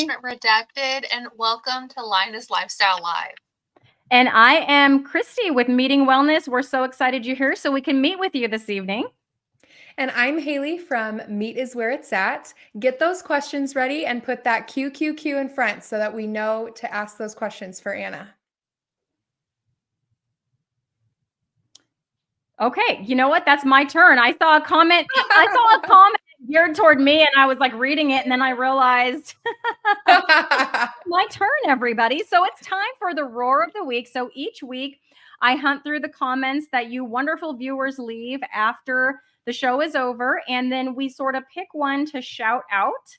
Nourishment Redacted, and welcome to Lioness Lifestyle Live. And I am Cristie with Meeting Wellness. We're so excited you're here so we can meet with you this evening. And I'm Hayley from MeatisWhereItsAt. Get those questions ready and put that QQQ in front so that we know to ask those questions for Anna. Okay, you know what? That's my turn. I saw a comment geared toward me, and I was like reading it, and then I realized my turn, everybody. So it's time for the roar of the week. So each week I hunt through the comments that you wonderful viewers leave after the show is over, and then we sort of pick one to shout out.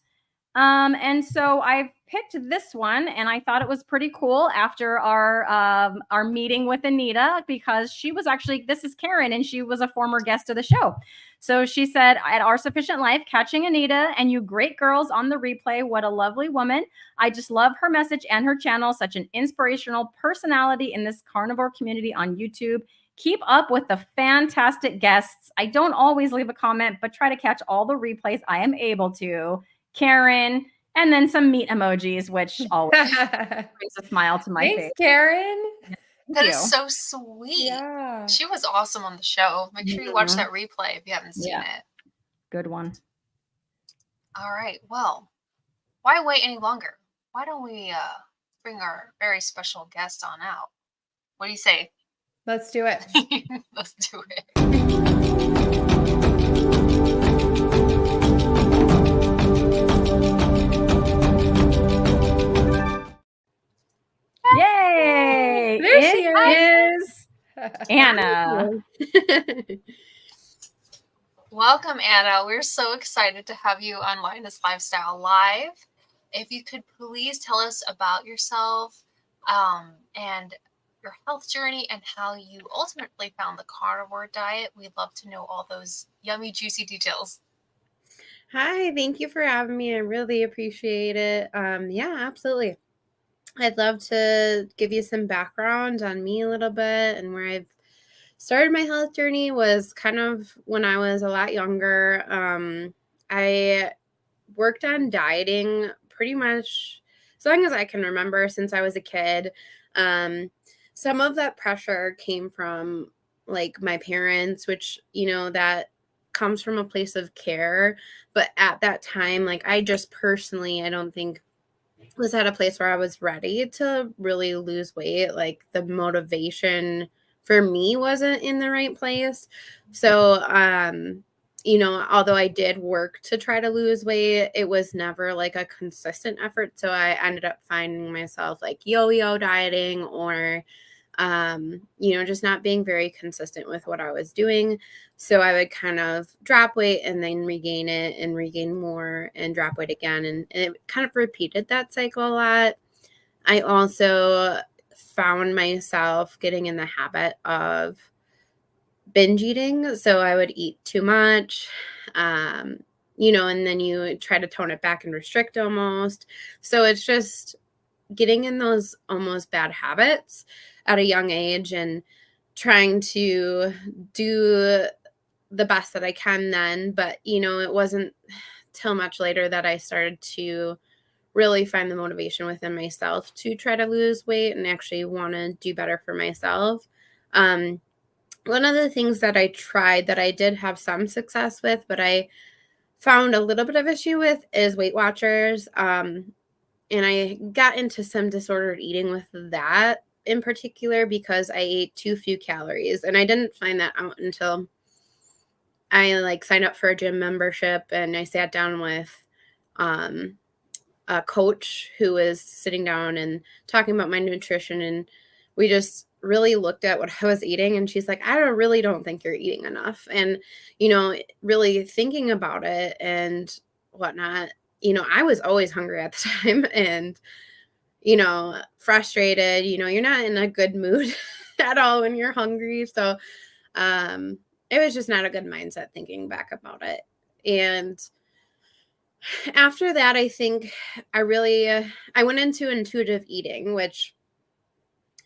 And so I picked this one, and I thought it was pretty cool after our meeting with Anita, because she was actually, this is Karen, and she was a former guest of the show. So she said, at Our Sufficient Life, catching Anita and you great girls on the replay. What a lovely woman. I just love her message and her channel. Such an inspirational personality in this carnivore community on YouTube. Keep up with the fantastic guests. I don't always leave a comment, but try to catch all the replays I am able to. Karen, and then some meat emojis, which always brings a smile to my face. Thanks, Karen. That is so sweet. Yeah. She was awesome on the show. Make sure you watch that replay if you haven't seen it. Good one. All right. Well, why wait any longer? Why don't we bring our very special guest on out? What do you say? Let's do it. Let's do it. Yay! There she is Anna. Welcome, Anna. We're so excited to have you on Lioness Lifestyle Live. If you could please tell us about yourself and your health journey and how you ultimately found the carnivore diet. We'd love to know all those yummy, juicy details. Hi, thank you for having me. I really appreciate it. Yeah, absolutely. I'd love to give you some background on me a little bit, and where I've started my health journey was kind of when I was a lot younger. I worked on dieting pretty much as long as I can remember since I was a kid. Some of that pressure came from like my parents, which, you know, that comes from a place of care. But at that time, like I just personally, I don't think was at a place where I was ready to really lose weight. Like the motivation for me wasn't in the right place. So, you know, although I did work to try to lose weight, it was never like a consistent effort. So I ended up finding myself like yo-yo dieting or, you know, just not being very consistent with what I was doing. So I would kind of drop weight and then regain it and regain more and drop weight again. And it kind of repeated that cycle a lot. I also found myself getting in the habit of binge eating. So I would eat too much, you know, and then you try to tone it back and restrict almost. So it's just getting in those almost bad habits at a young age and trying to do the best that I can then. But, you know, it wasn't till much later that I started to really find the motivation within myself to try to lose weight and actually want to do better for myself. One of the things that I tried that I did have some success with, but I found a little bit of issue with is Weight Watchers. And I got into some disordered eating with that in particular because I ate too few calories. And I didn't find that out until I like signed up for a gym membership and I sat down with a coach who was sitting down and talking about my nutrition. And we just really looked at what I was eating. And she's like, I really don't think you're eating enough. And, you know, really thinking about it and whatnot, you know, I was always hungry at the time and, you know, frustrated, you know, you're not in a good mood at all when you're hungry. So it was just not a good mindset thinking back about it. And after that, I think I went into intuitive eating, which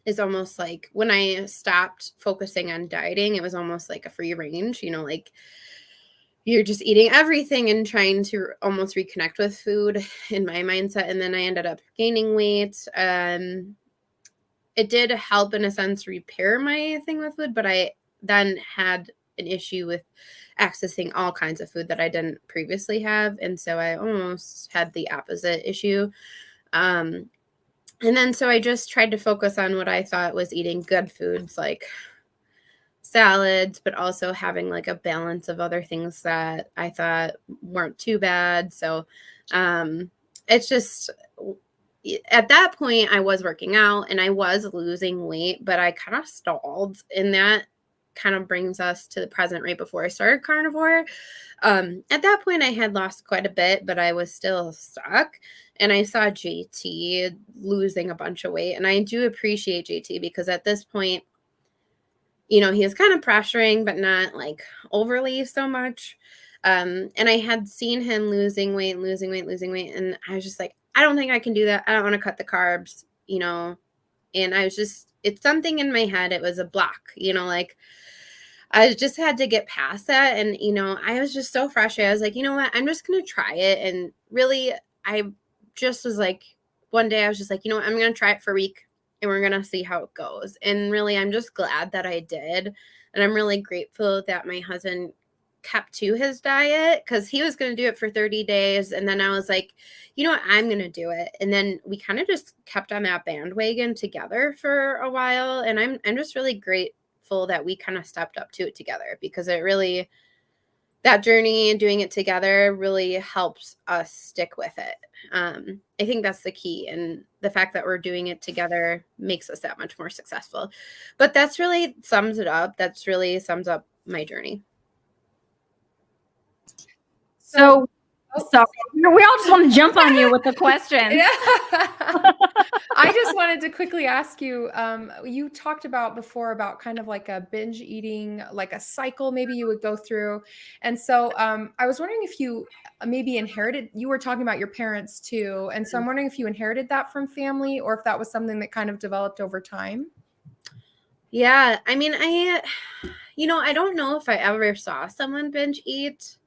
is almost like when I stopped focusing on dieting, it was almost like a free range, you know, like you're just eating everything and trying to almost reconnect with food in my mindset. And then I ended up gaining weight. It did help in a sense repair my thing with food, but I then had an issue with accessing all kinds of food that I didn't previously have. And so I almost had the opposite issue. And then so I just tried to focus on what I thought was eating good foods like salads, but also having like a balance of other things that I thought weren't too bad. So it's just at that point I was working out and I was losing weight, but I kind of stalled, and that kind of brings us to the present right before I started Carnivore. At that point I had lost quite a bit, but I was still stuck. And I saw JT losing a bunch of weight. And I do appreciate JT because at this point, he was kind of pressuring, but not like overly so much. And I had seen him losing weight. And I was just like, I don't think I can do that. I don't want to cut the carbs, and I was just, it's something in my head. It was a block, like I just had to get past that. And, I was just so frustrated. I was like, you know what? I'm just going to try it. And really, I just was like, one day I was just like, I'm going to try it for a week and we're going to see how it goes. And really, I'm just glad that I did. And I'm really grateful that my husband kept to his diet because he was going to do it for 30 days. And then I was like, you know what? I'm going to do it. And then we kind of just kept on that bandwagon together for a while. And I'm just really grateful that we kind of stepped up to it together, because it really, that journey and doing it together really helps us stick with it. I think that's the key. And the fact that we're doing it together makes us that much more successful. But that's really sums it up. That's really sums up my journey. So we all just want to jump on you with the questions. Yeah. I just wanted to quickly ask you, you talked about before about kind of like a binge eating, like a cycle maybe you would go through. And so I was wondering if you maybe inherited, you were talking about your parents too. And so I'm wondering if you inherited that from family or if that was something that kind of developed over time. Yeah. I mean, I don't know if I ever saw someone binge eat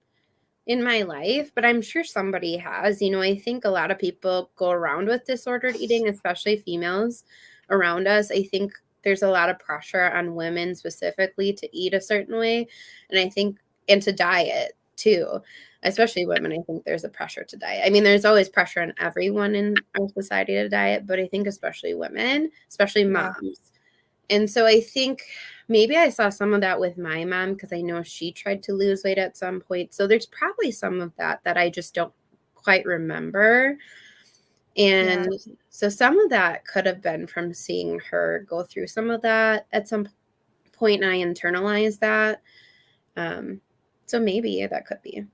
in my life, but I'm sure somebody has. I think a lot of people go around with disordered eating, especially females around us. I think there's a lot of pressure on women specifically to eat a certain way. And to diet too, especially women. I think there's a pressure to diet. I mean, there's always pressure on everyone in our society to diet, but I think especially women, especially moms. And so I think maybe I saw some of that with my mom because I know she tried to lose weight at some point. So there's probably some of that I just don't quite remember. And so some of that could have been from seeing her go through some of that at some point, and I internalized that. So maybe that could be.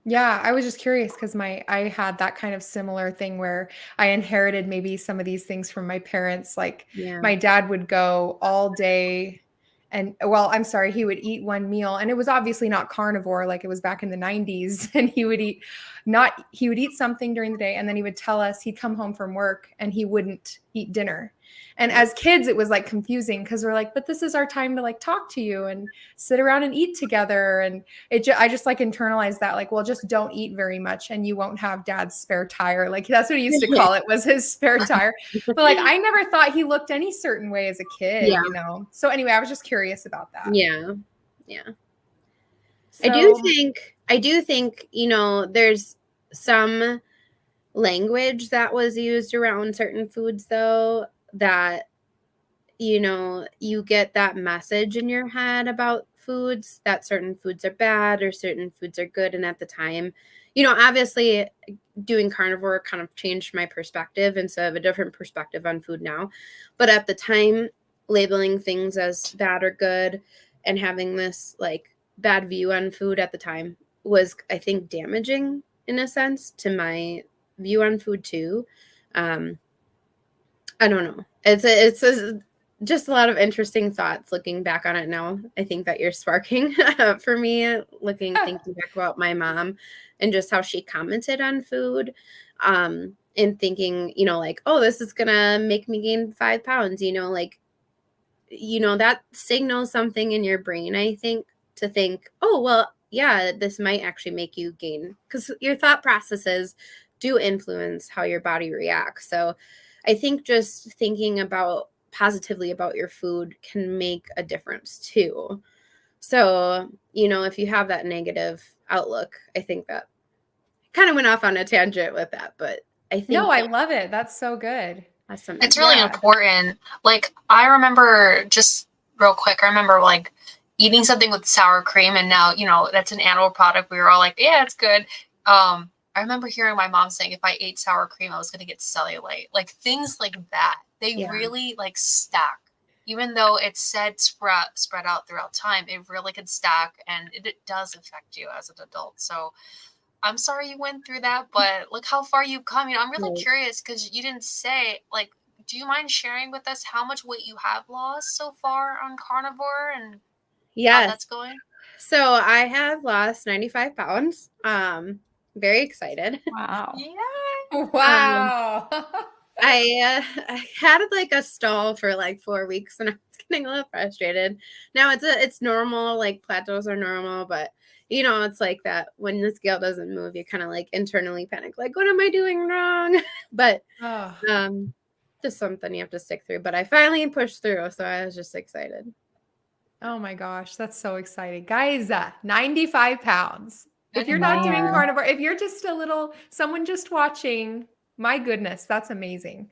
Yeah, I was just curious because I had that kind of similar thing where I inherited maybe some of these things from my parents. Like my dad would go all day and he would eat one meal, and it was obviously not carnivore like it was back in the 90s. And he would eat something during the day, and then he would tell us he'd come home from work and he wouldn't eat dinner. And as kids, it was like confusing because we're like, but this is our time to like talk to you and sit around and eat together. And I just like internalized that, like, well, just don't eat very much and you won't have dad's spare tire. Like that's what he used to call it, was his spare tire. But like, I never thought he looked any certain way as a kid, So anyway, I was just curious about that. Yeah. So, I do think, there's some language that was used around certain foods though, that, you get that message in your head about foods, that certain foods are bad or certain foods are good. And at the time, obviously doing carnivore kind of changed my perspective. And so I have a different perspective on food now. But at the time, labeling things as bad or good and having this like bad view on food at the time was, I think, damaging in a sense to my view on food too. I don't know. It's just a lot of interesting thoughts looking back on it now. I think that you're sparking for me, thinking back about my mom and just how she commented on food, and thinking, like, oh, this is gonna make me gain 5 pounds, that signals something in your brain, I think, to think, oh, well, yeah, this might actually make you gain, because your thought processes do influence how your body reacts. So I think just thinking about positively about your food can make a difference too. So, you know, if you have that negative outlook, I think that kind of went off on a tangent with that, but I think No, I love it. That's so good. awesome. It's really important. Like, I remember, just real quick, I remember like eating something with sour cream, and now, you know, that's an animal product. We were all like, yeah, it's good. I remember hearing my mom saying if I ate sour cream, I was going to get cellulite. Like, things like that. They really like stack. Even though it's said spread out throughout time, it really can stack, and it does affect you as an adult. So I'm sorry you went through that, but look how far you've come. You know, I'm really curious because you didn't say, like, do you mind sharing with us how much weight you have lost so far on Carnivore and how that's going? So I have lost 95 pounds. Very excited. Wow. Yeah. Wow. I had like a stall for like 4 weeks, and I was getting a little frustrated. Now it's normal, like plateaus are normal, but you know, it's like that when the scale doesn't move, you kind of like internally panic, like, what am I doing wrong? But just something you have to stick through. But I finally pushed through, so I was just excited. Oh my gosh, that's so exciting. Guys, 95 pounds. If you're not doing carnivore, if you're just someone just watching, my goodness, that's amazing.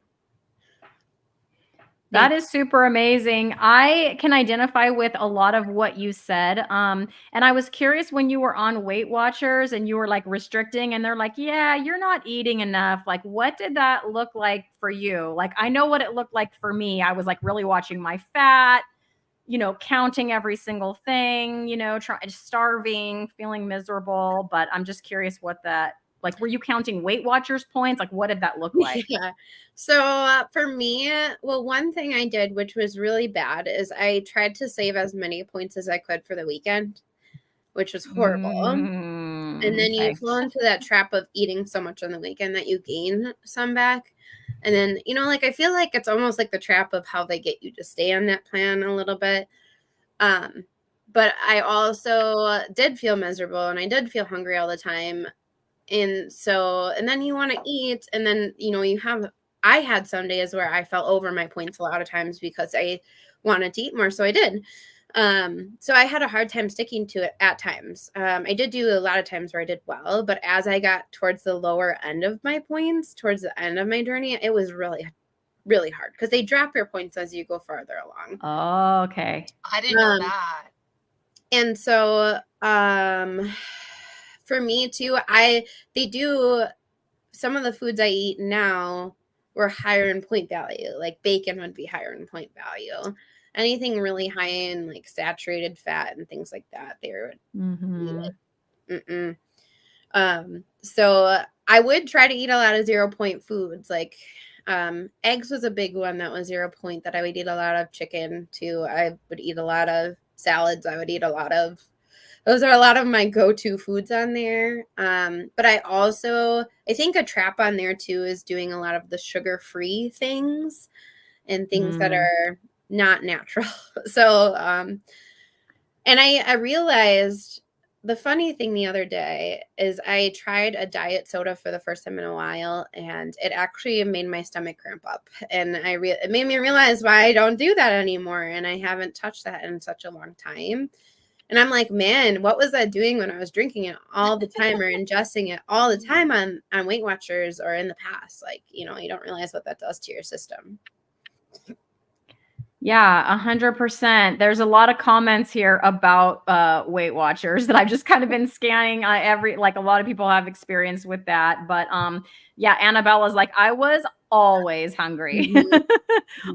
That is super amazing. I can identify with a lot of what you said. And I was curious when you were on Weight Watchers and you were like restricting, and they're like, yeah, you're not eating enough. Like, what did that look like for you? Like, I know what it looked like for me. I was like really watching my fat, you know, counting every single thing, you know, starving, feeling miserable. But I'm just curious what that, like, were you counting Weight Watchers points? Like, what did that look like? Yeah. So for me, well, one thing I did, which was really bad, is I tried to save as many points as I could for the weekend, which was horrible. And then you fall into that trap of eating so much on the weekend that you gain some back. And then, you know, like, I feel like it's almost like the trap of how they get you to stay on that plan a little bit. But I also did feel miserable, and I did feel hungry all the time. And so, and then you want to eat, and then, you know, I had some days where I fell over my points a lot of times because I wanted to eat more. So I did. So I had a hard time sticking to it at times. I did do a lot of times where I did well, but as I got towards the lower end of my points, towards the end of my journey, it was really, really hard because they drop your points as you go farther along. Oh, okay. I didn't know that. And so, for me too, they do, some of the foods I eat now were higher in point value. Like bacon would be higher in point value. Anything really high in like saturated fat and things like that, they would. So I would try to eat a lot of 0 point foods. Like eggs was a big one that was 0 point that I would eat a lot of. Chicken too. I would eat a lot of salads. I would eat a lot of. Those are a lot of my go-to foods on there. But I think a trap on there too is doing a lot of the sugar-free things and things that are not natural. So, and I realized the funny thing the other day is I tried a diet soda for the first time in a while, and it actually made my stomach cramp up. And it made me realize why I don't do that anymore. And I haven't touched that in such a long time. And I'm like, man, what was I doing when I was drinking it all the time or ingesting it all the time on Weight Watchers or in the past? Like, you know, you don't realize what that does to your system. Yeah, 100%. There's a lot of comments here about Weight Watchers that I've just kind of been scanning. Like a lot of people have experience with that. But yeah, Annabella's like, I was always hungry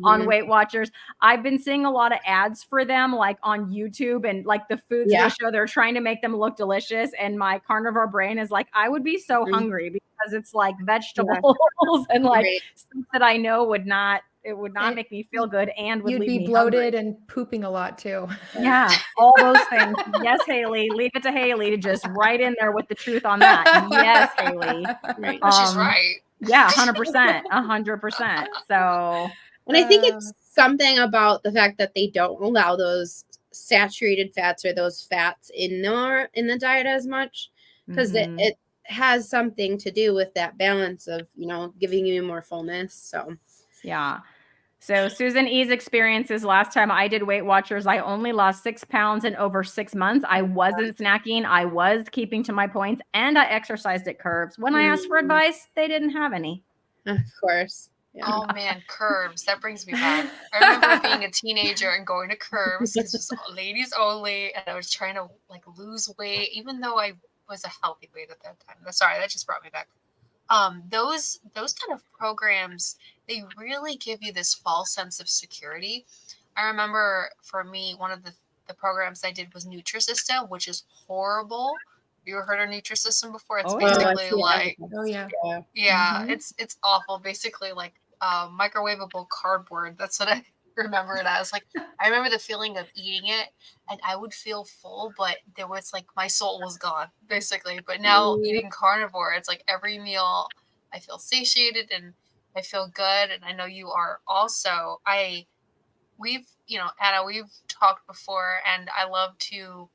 on Weight Watchers. I've been seeing a lot of ads for them, like on YouTube, and like the foods they show, they're trying to make them look delicious. And my carnivore brain is like, I would be so hungry because it's like vegetables and like stuff that I know would not make me feel good and would you'd leave be me bloated hungry. and pooping a lot too. Yeah, all those things. Yes, Hayley, leave it to Hayley to just write in there with the truth on that. Yes, Hayley. She's right. Yeah, 100%, 100%. So, and I think it's something about the fact that they don't allow those saturated fats or those fats in the diet as much, because it has something to do with that balance of, you know, giving you more fullness. So yeah. So Susan E's experiences, last time I did Weight Watchers, I only lost 6 pounds in over 6 months. I wasn't snacking. I was keeping to my points, and I exercised at Curves. When I asked for advice, they didn't have any. of course. Yeah. Oh man, Curves. That brings me back. I remember being a teenager and going to Curves because it was ladies only, and I was trying to like lose weight, even though I was a healthy weight at that time. Sorry, that just brought me back. Those kind of programs, they really give you this false sense of security. I remember for me, one of the programs I did was Nutrisystem, which is horrible. Have you ever heard of Nutrisystem before? It's basically like, it's awful. Basically like microwavable cardboard. That's what I remember it as. Like, I remember the feeling of eating it, and I would feel full, but there was like my soul was gone, basically. But now eating carnivore, it's like every meal I feel satiated and I feel good. And I know you are also. We've, you know, Anna, we've talked before, and I love to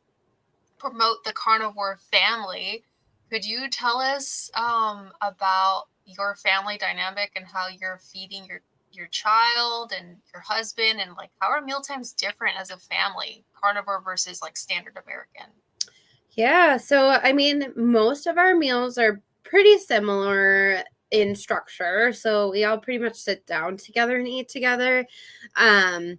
promote the carnivore family. Could you tell us about your family dynamic and how you're feeding your child and your husband, and like how are meal times different as a family, carnivore versus like standard American? Yeah, so I mean, most of our meals are pretty similar in structure. So we all pretty much sit down together and eat together. And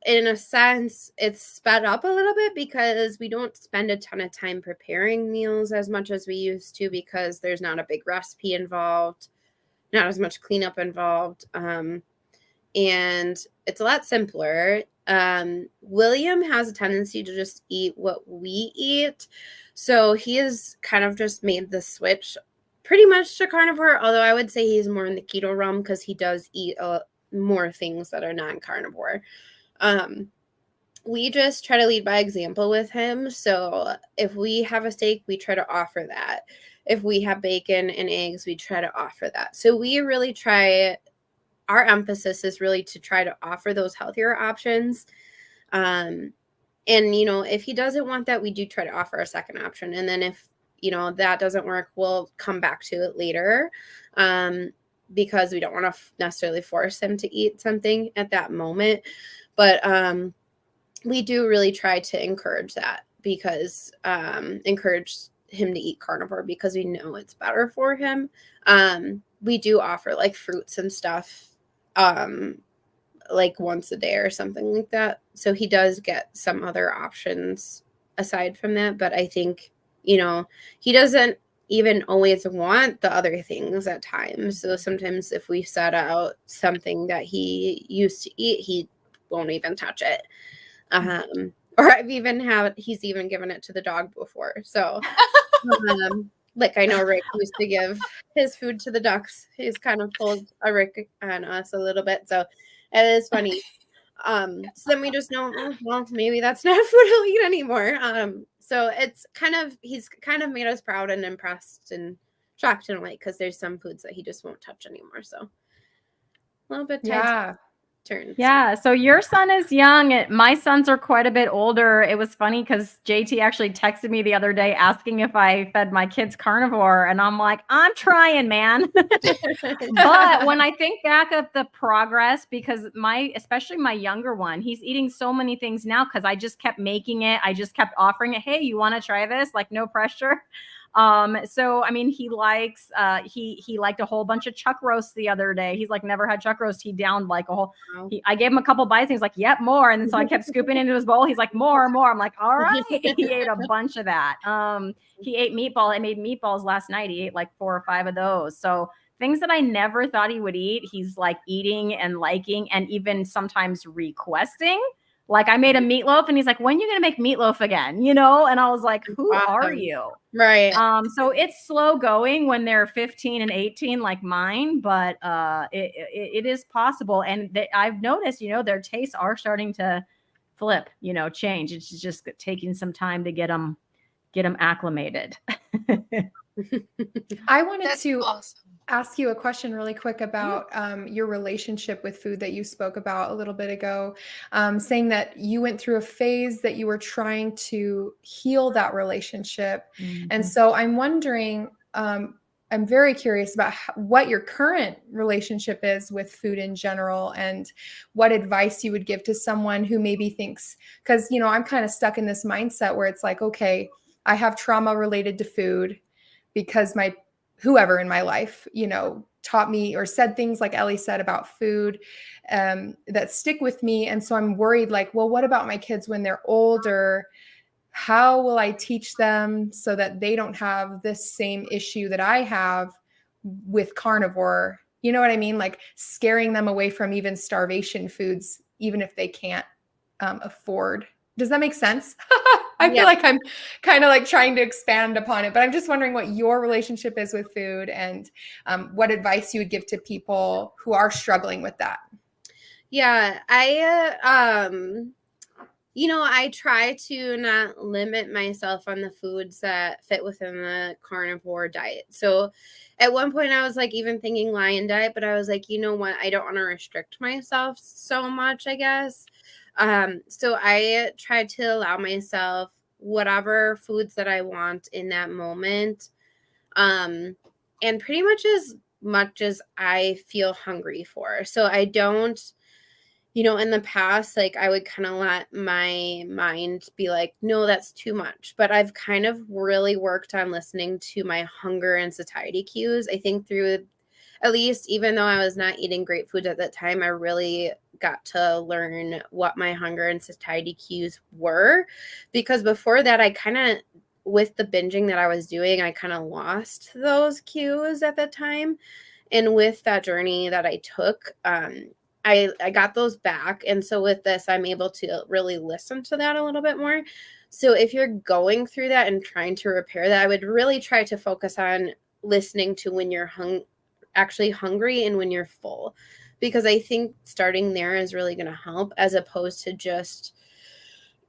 in a sense, it's sped up a little bit because we don't spend a ton of time preparing meals as much as we used to, because there's not a big recipe involved, not as much cleanup involved. And it's a lot simpler. William has a tendency to just eat what we eat. So he has kind of just made the switch pretty much to carnivore, although I would say he's more in the keto realm because he does eat more things that are non-carnivore. We just try to lead by example with him. So if we have a steak, we try to offer that. If we have bacon and eggs, we try to offer that. So we really try, our emphasis is really to try to offer those healthier options. And, you know, if he doesn't want that, we do try to offer a second option. And then if, you know, that doesn't work, we'll come back to it later. Because we don't want to necessarily force him to eat something at that moment. But we do really try to encourage that, because encourage him to eat carnivore because we know it's better for him. We do offer like fruits and stuff like once a day or something like that. So he does get some other options aside from that. But I think, you know, he doesn't even always want the other things at times. So sometimes if we set out something that he used to eat, he won't even touch it. Or he's even given it to the dog before. So like I know Rick used to give his food to the ducks. He's kind of pulled a Rick on us a little bit. So it is funny. So then we just know, well, maybe that's not food he'll eat anymore. So it's he's kind of made us proud and impressed and shocked in a way, because there's some foods that he just won't touch anymore. So a little bit tied turns. Yeah. So your son is young. My sons are quite a bit older. It was funny because JT actually texted me the other day asking if I fed my kids carnivore. And I'm like, I'm trying, man. But when I think back of the progress, because especially my younger one, he's eating so many things now because I just kept making it. I just kept offering it. Hey, you want to try this? Like, no pressure. So I mean, he likes he liked a whole bunch of chuck roasts the other day. He's like never had chuck roast. He downed like a whole I gave him a couple bites and he's like, yep, more. And then so I kept scooping into his bowl. He's like, more. I'm like, all right. He ate a bunch of that. He ate meatball. I made meatballs last night. He ate like 4 or 5 of those. So things that I never thought he would eat, he's like eating and liking, and even sometimes requesting. Like I made a meatloaf and he's like, when are you going to make meatloaf again? You know? And I was like, who are you? Right. So it's slow going when they're 15 and 18 like mine, but it is possible. And I've noticed, you know, their tastes are starting to flip, you know, change. It's just taking some time to get them acclimated. I wanted to ask you a question really quick about your relationship with food that you spoke about a little bit ago, saying that you went through a phase that you were trying to heal that relationship. And so I'm wondering, I'm very curious about what your current relationship is with food in general, and what advice you would give to someone who maybe thinks, because, you know, I'm kind of stuck in this mindset where it's like, okay, I have trauma related to food because whoever in my life, you know, taught me or said things like Ellie said about food that stick with me. And so I'm worried, like, well, what about my kids when they're older? How will I teach them so that they don't have this same issue that I have with carnivore? You know what I mean? Like scaring them away from even starvation foods, even if they can't afford. Does that make sense? I feel like I'm kind of like trying to expand upon it, but I'm just wondering what your relationship is with food, and what advice you would give to people who are struggling with that. Yeah, you know, I try to not limit myself on the foods that fit within the carnivore diet. So at one point I was like even thinking lion diet, but I was like, you know what? I don't want to restrict myself so much, I guess. So I try to allow myself whatever foods that I want in that moment. And pretty much as I feel hungry for. So I don't, you know, in the past, like I would kind of let my mind be like, no, that's too much. But I've kind of really worked on listening to my hunger and satiety cues. I think through, at least, even though I was not eating great food at that time, I really got to learn what my hunger and satiety cues were. Because before that, I kind of, with the binging that I was doing, I kind of lost those cues at that time. And with that journey that I took, I got those back. And so with this, I'm able to really listen to that a little bit more. So if you're going through that and trying to repair that, I would really try to focus on listening to when you're actually hungry and when you're full, because I think starting there is really going to help, as opposed to just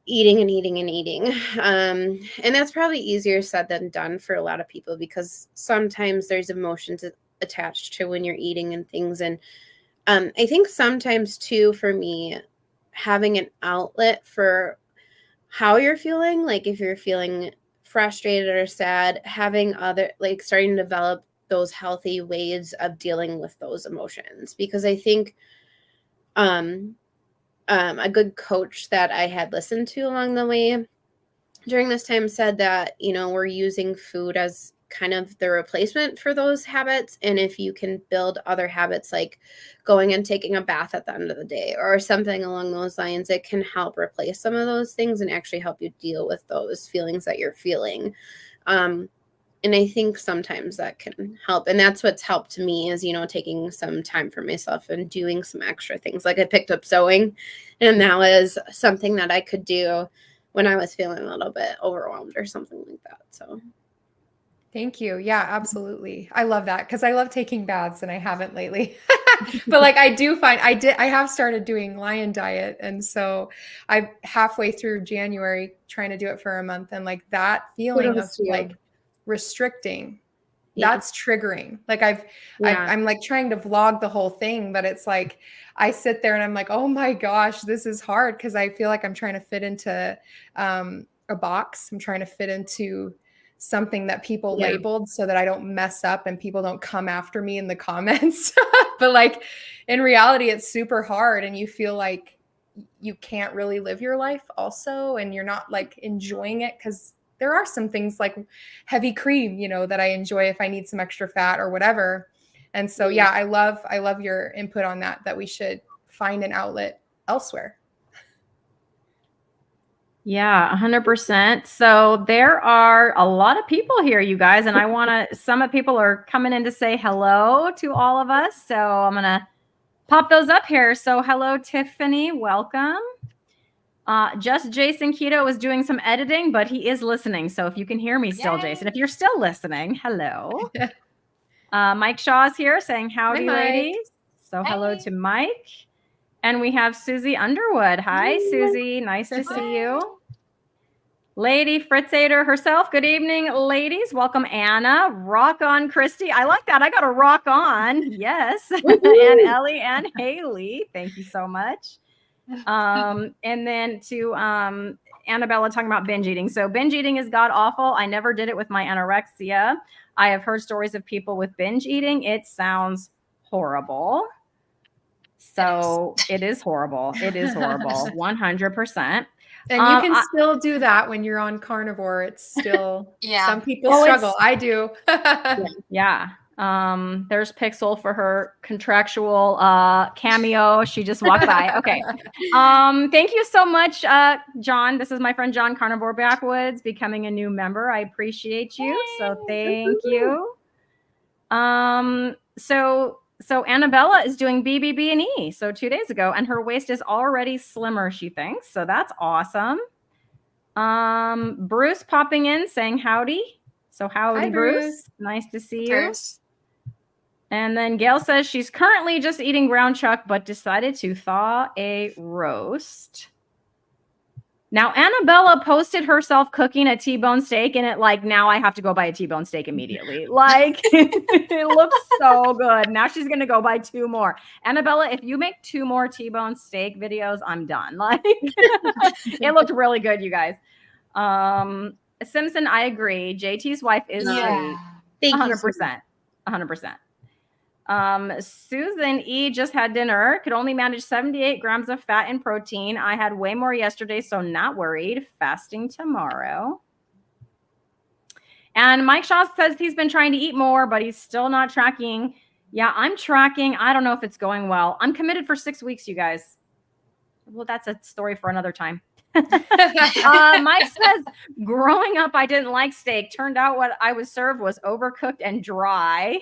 eating and eating and eating. And that's probably easier said than done for a lot of people, because sometimes there's emotions attached to when you're eating and things. And I think sometimes too, for me, having an outlet for how you're feeling, like if you're feeling frustrated or sad, having starting to develop those healthy ways of dealing with those emotions. Because I think a good coach that I had listened to along the way during this time said that, you know, we're using food as kind of the replacement for those habits. And if you can build other habits, like going and taking a bath at the end of the day or something along those lines, it can help replace some of those things and actually help you deal with those feelings that you're feeling. And I think sometimes that can help. And that's what's helped me is, you know, taking some time for myself and doing some extra things. Like I picked up sewing, and that was something that I could do when I was feeling a little bit overwhelmed or something like that. So thank you. Yeah, absolutely. I love that, because I love taking baths and I haven't lately. But like I have started doing lion diet. And so I'm halfway through January trying to do it for a month. And like that feeling of like restricting, that's triggering. Like I'm like trying to vlog the whole thing, but it's like I sit there and I'm like, oh my gosh, this is hard, because I feel like I'm trying to fit into a box. I'm trying to fit into something that people labeled so that I don't mess up and people don't come after me in the comments. But like in reality, it's super hard, and you feel like you can't really live your life also, and you're not like enjoying it, because there are some things like heavy cream, you know, that I enjoy if I need some extra fat or whatever. And so, yeah, I love your input on that we should find an outlet elsewhere. Yeah, 100%. So there are a lot of people here, you guys, and some people are coming in to say hello to all of us. So I'm going to pop those up here. So hello, Tiffany. Welcome. Just Jason Keto is doing some editing, but he is listening. So if you can hear me still, Jason, if you're still listening, hello. Mike Shaw is here saying howdy, ladies. So hello to Mike. And we have Susie Underwood. Hi, Susie. Nice to see you. Lady Fritzader herself. Good evening, ladies. Welcome, Anna. Rock on, Cristie. I like that. I got a rock on. Yes. And Ellie and Hayley. Thank you so much. And then to Annabella talking about binge eating. So binge eating is god awful. I never did it with my anorexia. I have heard stories of people with binge eating. It sounds horrible. So it is horrible. It is horrible. 100%. And you can still do that when you're on carnivore. It's still, some people struggle. I do. Yeah. There's Pixel for her contractual cameo. She just walked by. Okay. Thank you so much, John. This is my friend John Carnivore Backwoods, becoming a new member. I appreciate you. So thank you. So Annabella is doing BBB&E. So 2 days ago, and her waist is already slimmer, she thinks. So that's awesome. Bruce popping in saying howdy. So howdy, Hi, Bruce. Nice to see Bruce. you. And then Gail says she's currently just eating ground chuck, but decided to thaw a roast. Now, Annabella posted herself cooking a T-bone steak, and it now I have to go buy a T-bone steak immediately. It looks so good. Now she's going to go buy 2 more. Annabella, if you make 2 more T-bone steak videos, I'm done. It looked really good, you guys. Simpson, I agree. JT's wife is sweet. Thank 100%. 100%. Susan E just had dinner, could only manage 78 grams of fat and protein. I had way more yesterday, so not worried. Fasting tomorrow. And Mike Shaw says he's been trying to eat more, but he's still not tracking. Yeah, I'm tracking. I don't know if it's going well. I'm committed for 6 weeks, you guys. Well, that's a story for another time. Mike says, growing up, I didn't like steak. Turned out what I was served was overcooked and dry.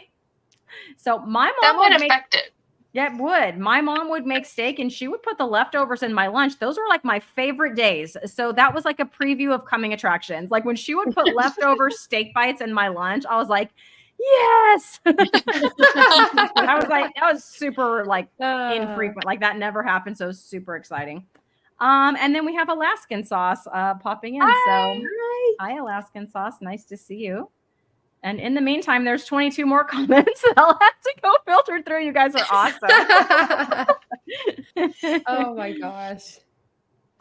So my mom would affect it. Yeah, it would. My mom would make steak and she would put the leftovers in my lunch. Those were my favorite days. So that was a preview of coming attractions. When she would put leftover steak bites in my lunch, I was like, yes. That was super infrequent. That never happened. So super exciting. And then we have Alaskan Sauce popping in. Hi, Alaskan Sauce. Nice to see you. And in the meantime, there's 22 more comments that I'll have to go filter through. You guys are awesome. Oh my gosh.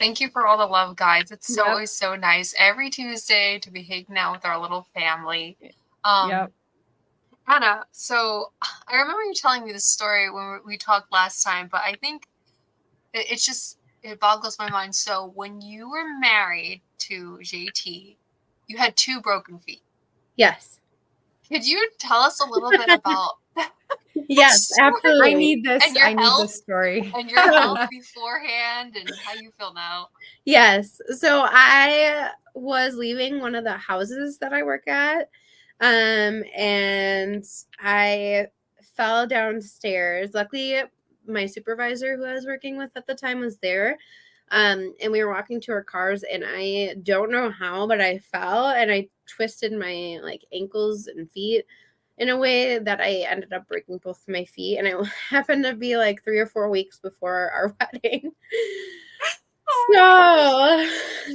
Thank you for all the love, guys. It's always so nice every Tuesday to be hanging out with our little family. Anna, so I remember you telling me this story when we talked last time, but I think it boggles my mind. So when you were married to JT, you had 2 broken feet. Yes. Could you tell us a little bit about Yes, absolutely. I need this. I need this story. And your health beforehand and how you feel now. Yes. So I was leaving one of the houses that I work at. And I fell downstairs. Luckily, my supervisor who I was working with at the time was there. And we were walking to our cars, and I don't know how, but I fell and I twisted my ankles and feet in a way that I ended up breaking both my feet. And it happened to be 3 or 4 weeks before our wedding. So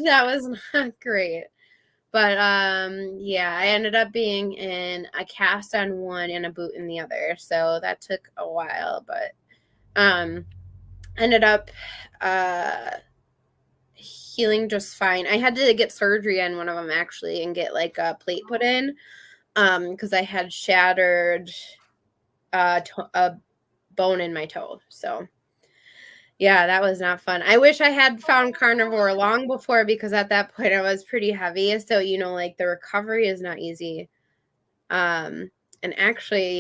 that was not great. But I ended up being in a cast on one and a boot in the other. So that took a while, but ended up healing just fine. I had to get surgery on one of them actually and get a plate put in because I had shattered a bone in my toe. So yeah, that was not fun. I wish I had found carnivore long before, because at that point I was pretty heavy. So, the recovery is not easy. And actually,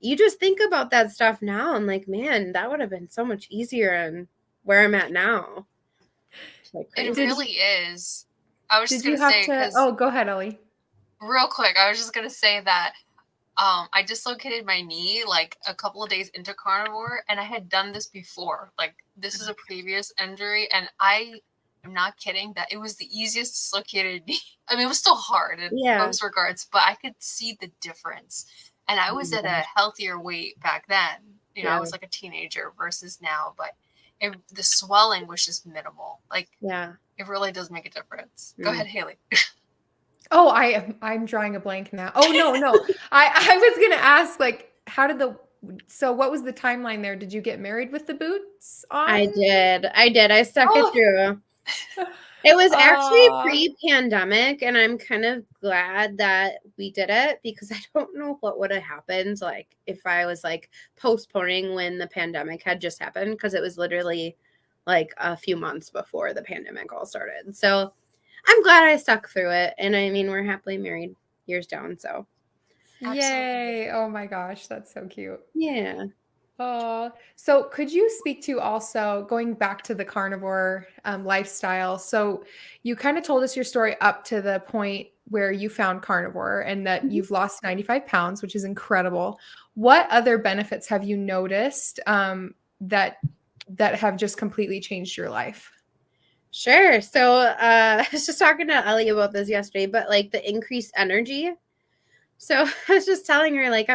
you just think about that stuff now. I'm like, man, that would have been so much easier on where I'm at now. It really is. I was just Did you going have to say, oh, go ahead, Ellie. Real quick, I was just going to say that I dislocated my knee a couple of days into carnivore, and I had done this before. This is a previous injury, and I am not kidding that it was the easiest dislocated knee. I mean, it was still hard in most regards, but I could see the difference. And I was at a healthier weight back then. I was a teenager versus now, but the swelling was just minimal. It It really does make a difference. Go ahead, Hayley. Oh, I'm drawing a blank now. Oh, no. I was going to ask, like, so what was the timeline there? Did you get married with the boots on? I did. I stuck it through. It was actually pre-pandemic, and I'm kind of glad that we did it because I don't know what would have happened, like, if I was, like, postponing when the pandemic had just happened, because it was literally, like, a few months before the pandemic all started. So I'm glad I stuck through it, and I mean, we're happily married years down, so. Yay. Oh my gosh, that's so cute. Yeah. So could you speak to also going back to the carnivore lifestyle? So you kind of told us your story up to the point where you found carnivore and that you've lost 95 pounds, which is incredible. What other benefits have you noticed that have just completely changed your life? Sure. So I was just talking to Ellie about this yesterday, but like the increased energy. So I was just telling her, like,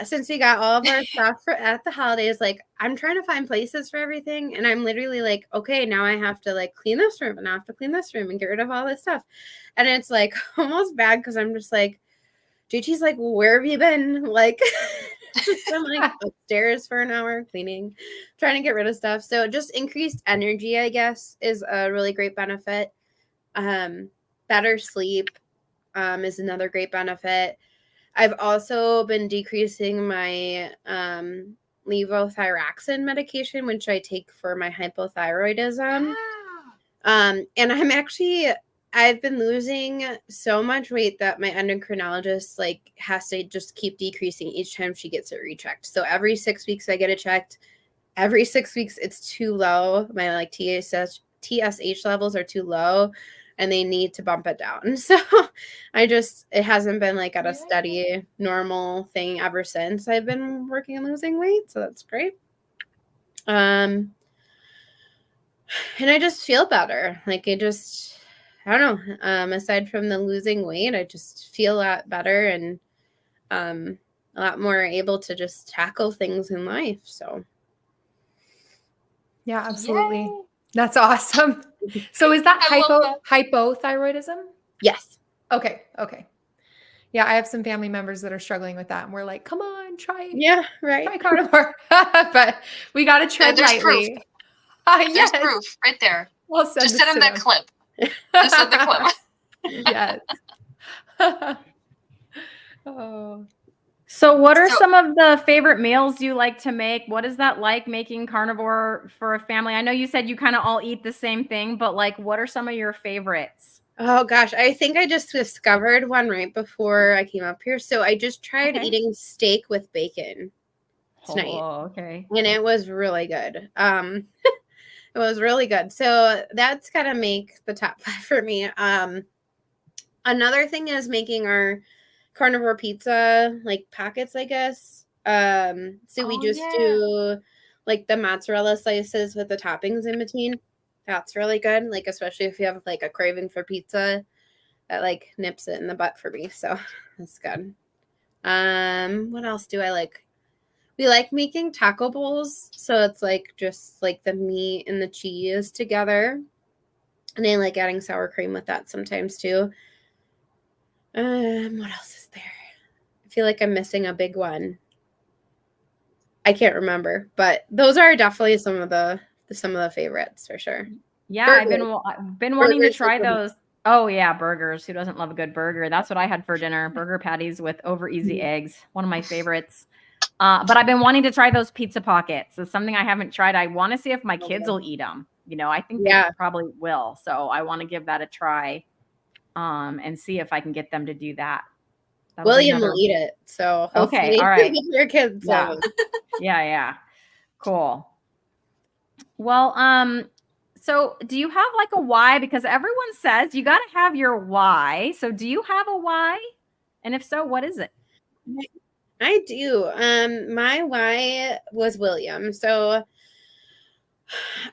since we got all of our stuff at the holidays, like, I'm trying to find places for everything. And I'm literally like, okay, now I have to like clean this room and I have to clean this room and get rid of all this stuff. And it's like almost bad because I'm just like, JT's like, well, where have you been? Like, I'm like upstairs for an hour cleaning, trying to get rid of stuff. So just increased energy, I guess, is a really great benefit. Better sleep is another great benefit. I've also been decreasing my levothyroxine medication, which I take for my hypothyroidism. And I've been losing so much weight that my endocrinologist like has to just keep decreasing each time she gets it rechecked. So every 6 weeks I get it checked. Every 6 weeks it's too low. My like TSH levels are too low and they need to bump it down. So it hasn't been like at a steady normal thing ever since I've been working on losing weight. So that's great. And I just feel better. Like I don't know. Aside from the losing weight, I just feel a lot better and a lot more able to just tackle things in life. So yeah, absolutely. Yay. That's awesome. So is that hypothyroidism? Yes. Okay. Yeah, I have some family members that are struggling with that, and we're like, "Come on, try." Yeah, right. Try carnivore, but we got to tread lightly. There's proof right there. We'll just send them that clip. Just send the clip. Yes. Oh. So what are some of the favorite meals you like to make? What is that like making carnivore for a family? I know you said you kind of all eat the same thing, but like, what are some of your favorites? Oh gosh, I think I just discovered one right before I came up here. So I just tried eating steak with bacon tonight. Oh, okay. And it was really good. It was really good. So that's gotta make the top 5 for me. Another thing is making our carnivore pizza like pockets, I guess. So we just do like the mozzarella slices with the toppings in between. That's really good. Like, especially if you have like a craving for pizza, that like nips it in the butt for me. So that's good. What else do I like? We like making taco bowls. So it's like just like the meat and the cheese together. And I like adding sour cream with that sometimes too. What else is there? I feel like I'm missing a big one. I can't remember, but those are definitely some of the favorites for sure. Yeah, burgers. I've been wanting to try those. Oh yeah, burgers. Who doesn't love a good burger? That's what I had for dinner. Burger patties with over easy eggs. One of my favorites. But I've been wanting to try those pizza pockets. It's something I haven't tried. I want to see if my kids will eat them. You know, I think they probably will. So I want to give that a try and see if I can get them to do that. William will eat it. So okay, all right. Your kids. Yeah. Yeah. Cool. Well, so do you have like a why? Because everyone says you got to have your why. So do you have a why? And if so, what is it? I do. My why was William. So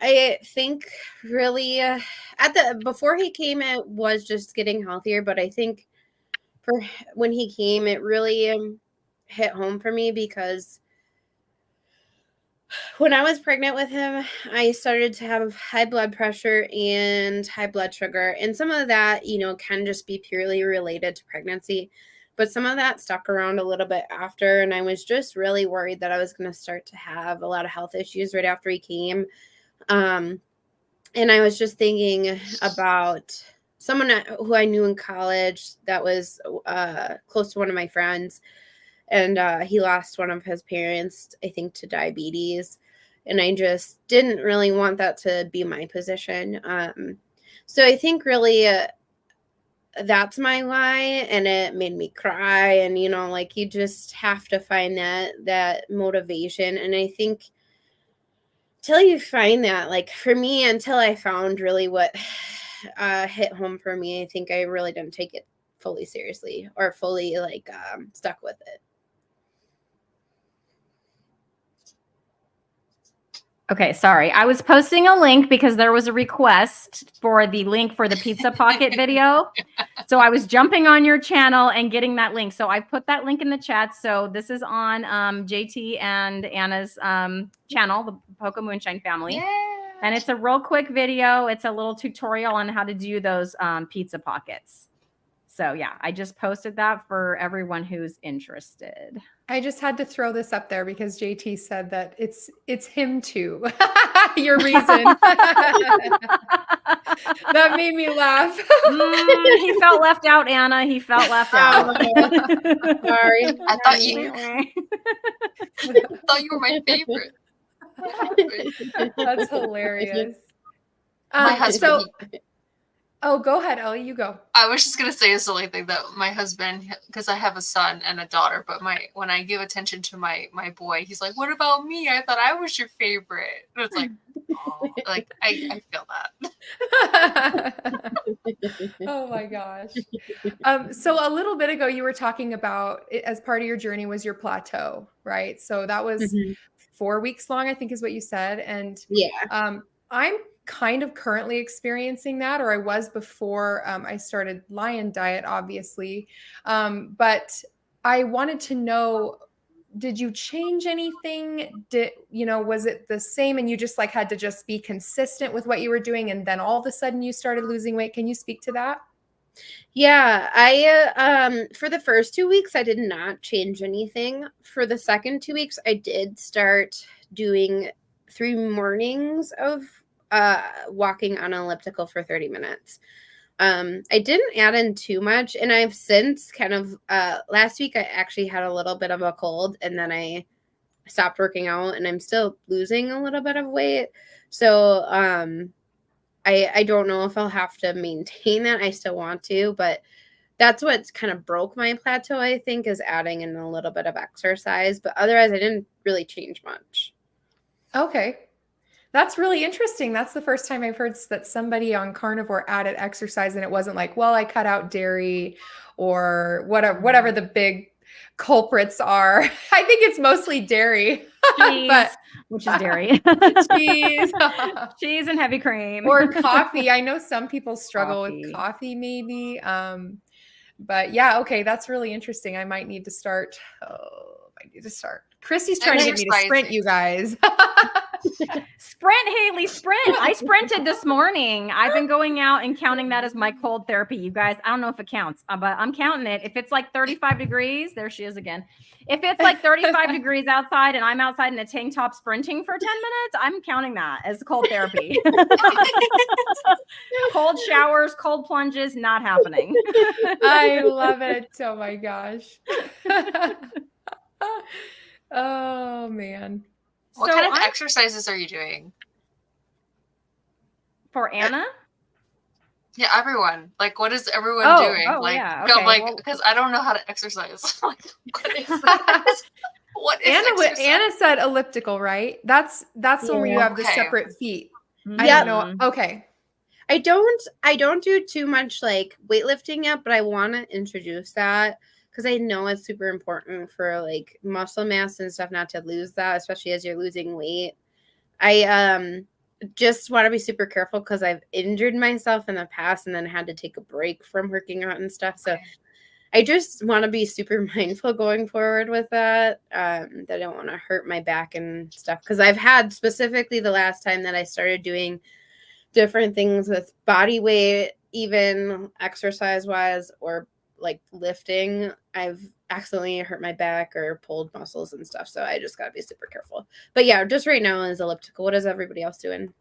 I think really before he came, it was just getting healthier. But I think for when he came, it really hit home for me because When I was pregnant with him, I started to have high blood pressure and high blood sugar. And some of that, can just be purely related to pregnancy. But some of that stuck around a little bit after. And I was just really worried that I was going to start to have a lot of health issues right after he came. And I was just thinking about someone who I knew in college that was close to one of my friends. And he lost one of his parents, I think, to diabetes. And I just didn't really want that to be my position. So I think really that's my why. And it made me cry. And, you just have to find that motivation. And I think till you find that, like for me, until I found really what hit home for me, I think I really didn't take it fully seriously or fully stuck with it. Okay, sorry. I was posting a link because there was a request for the link for the Pizza Pocket video. So I was jumping on your channel and getting that link. So I put that link in the chat. So this is on JT and Anna's channel, the Poco Moonshine family. Yeah. And it's a real quick video. It's a little tutorial on how to do those pizza pockets. So yeah, I just posted that for everyone who's interested. I just had to throw this up there because JT said that it's him too. Your reason. That made me laugh. He felt left out, Anna. He felt left out. Sorry. I thought you were my favorite. That's hilarious. My husband. Oh, go ahead, Ellie. You go. I was just gonna say a silly thing that my husband, because I have a son and a daughter, but when I give attention to my boy, he's like, "What about me? I thought I was your favorite." And it's like, oh, like I feel that. Oh my gosh. So a little bit ago, you were talking about it, as part of your journey was your plateau, right? So that was 4 weeks long, I think is what you said. And yeah, I'm kind of currently experiencing that, or I was before I started Lion Diet, obviously. But I wanted to know, did you change anything? Was it the same and you just had to just be consistent with what you were doing and then all of a sudden you started losing weight? Can you speak to that? Yeah, I for the first 2 weeks I did not change anything. For the second 2 weeks I did start doing 3 mornings of walking on an elliptical for 30 minutes. I didn't add in too much, and I've since kind of last week I actually had a little bit of a cold, and then I stopped working out, and I'm still losing a little bit of weight. So I don't know if I'll have to maintain that. I still want to, but that's what kind of broke my plateau, I think, is adding in a little bit of exercise. But otherwise, I didn't really change much. Okay. That's really interesting. That's the first time I've heard that somebody on Carnivore added exercise and it wasn't like, well, I cut out dairy or whatever the big culprits are. I think it's mostly dairy. Cheese, which is dairy. Cheese. Cheese and heavy cream. Or coffee. I know some people struggle with coffee maybe. But yeah, okay, that's really interesting. I might need to start. Christie's trying to get me to sprint, you guys. Sprint, Hayley, sprint. I sprinted this morning. I've been going out and counting that as my cold therapy, you guys. I don't know if it counts, but I'm counting it. If it's like 35 degrees, there she is again. If it's like 35 degrees outside and I'm outside in a tank top sprinting for 10 minutes, I'm counting that as cold therapy. Cold showers, cold plunges, not happening. I love it. Oh my gosh. Oh man. What kind of exercises are you doing? For Anna? Yeah, everyone. Like, what is everyone doing? Yeah. Okay. Because I don't know how to exercise. Like, what is that? What is exercise? Anna said elliptical, right? That's the one where you have the separate feet. I don't know. Okay. I don't do too much like weightlifting yet, but I want to introduce that because I know it's super important for like muscle mass and stuff, not to lose that, especially as you're losing weight. I just want to be super careful because I've injured myself in the past and then had to take a break from working out and stuff. So I just want to be super mindful going forward with that. That I don't want to hurt my back and stuff. Because I've had specifically the last time that I started doing different things with body weight, even exercise wise, or like lifting, I've accidentally hurt my back or pulled muscles and stuff. So I just got to be super careful. But yeah, just right now is elliptical. What is everybody else doing?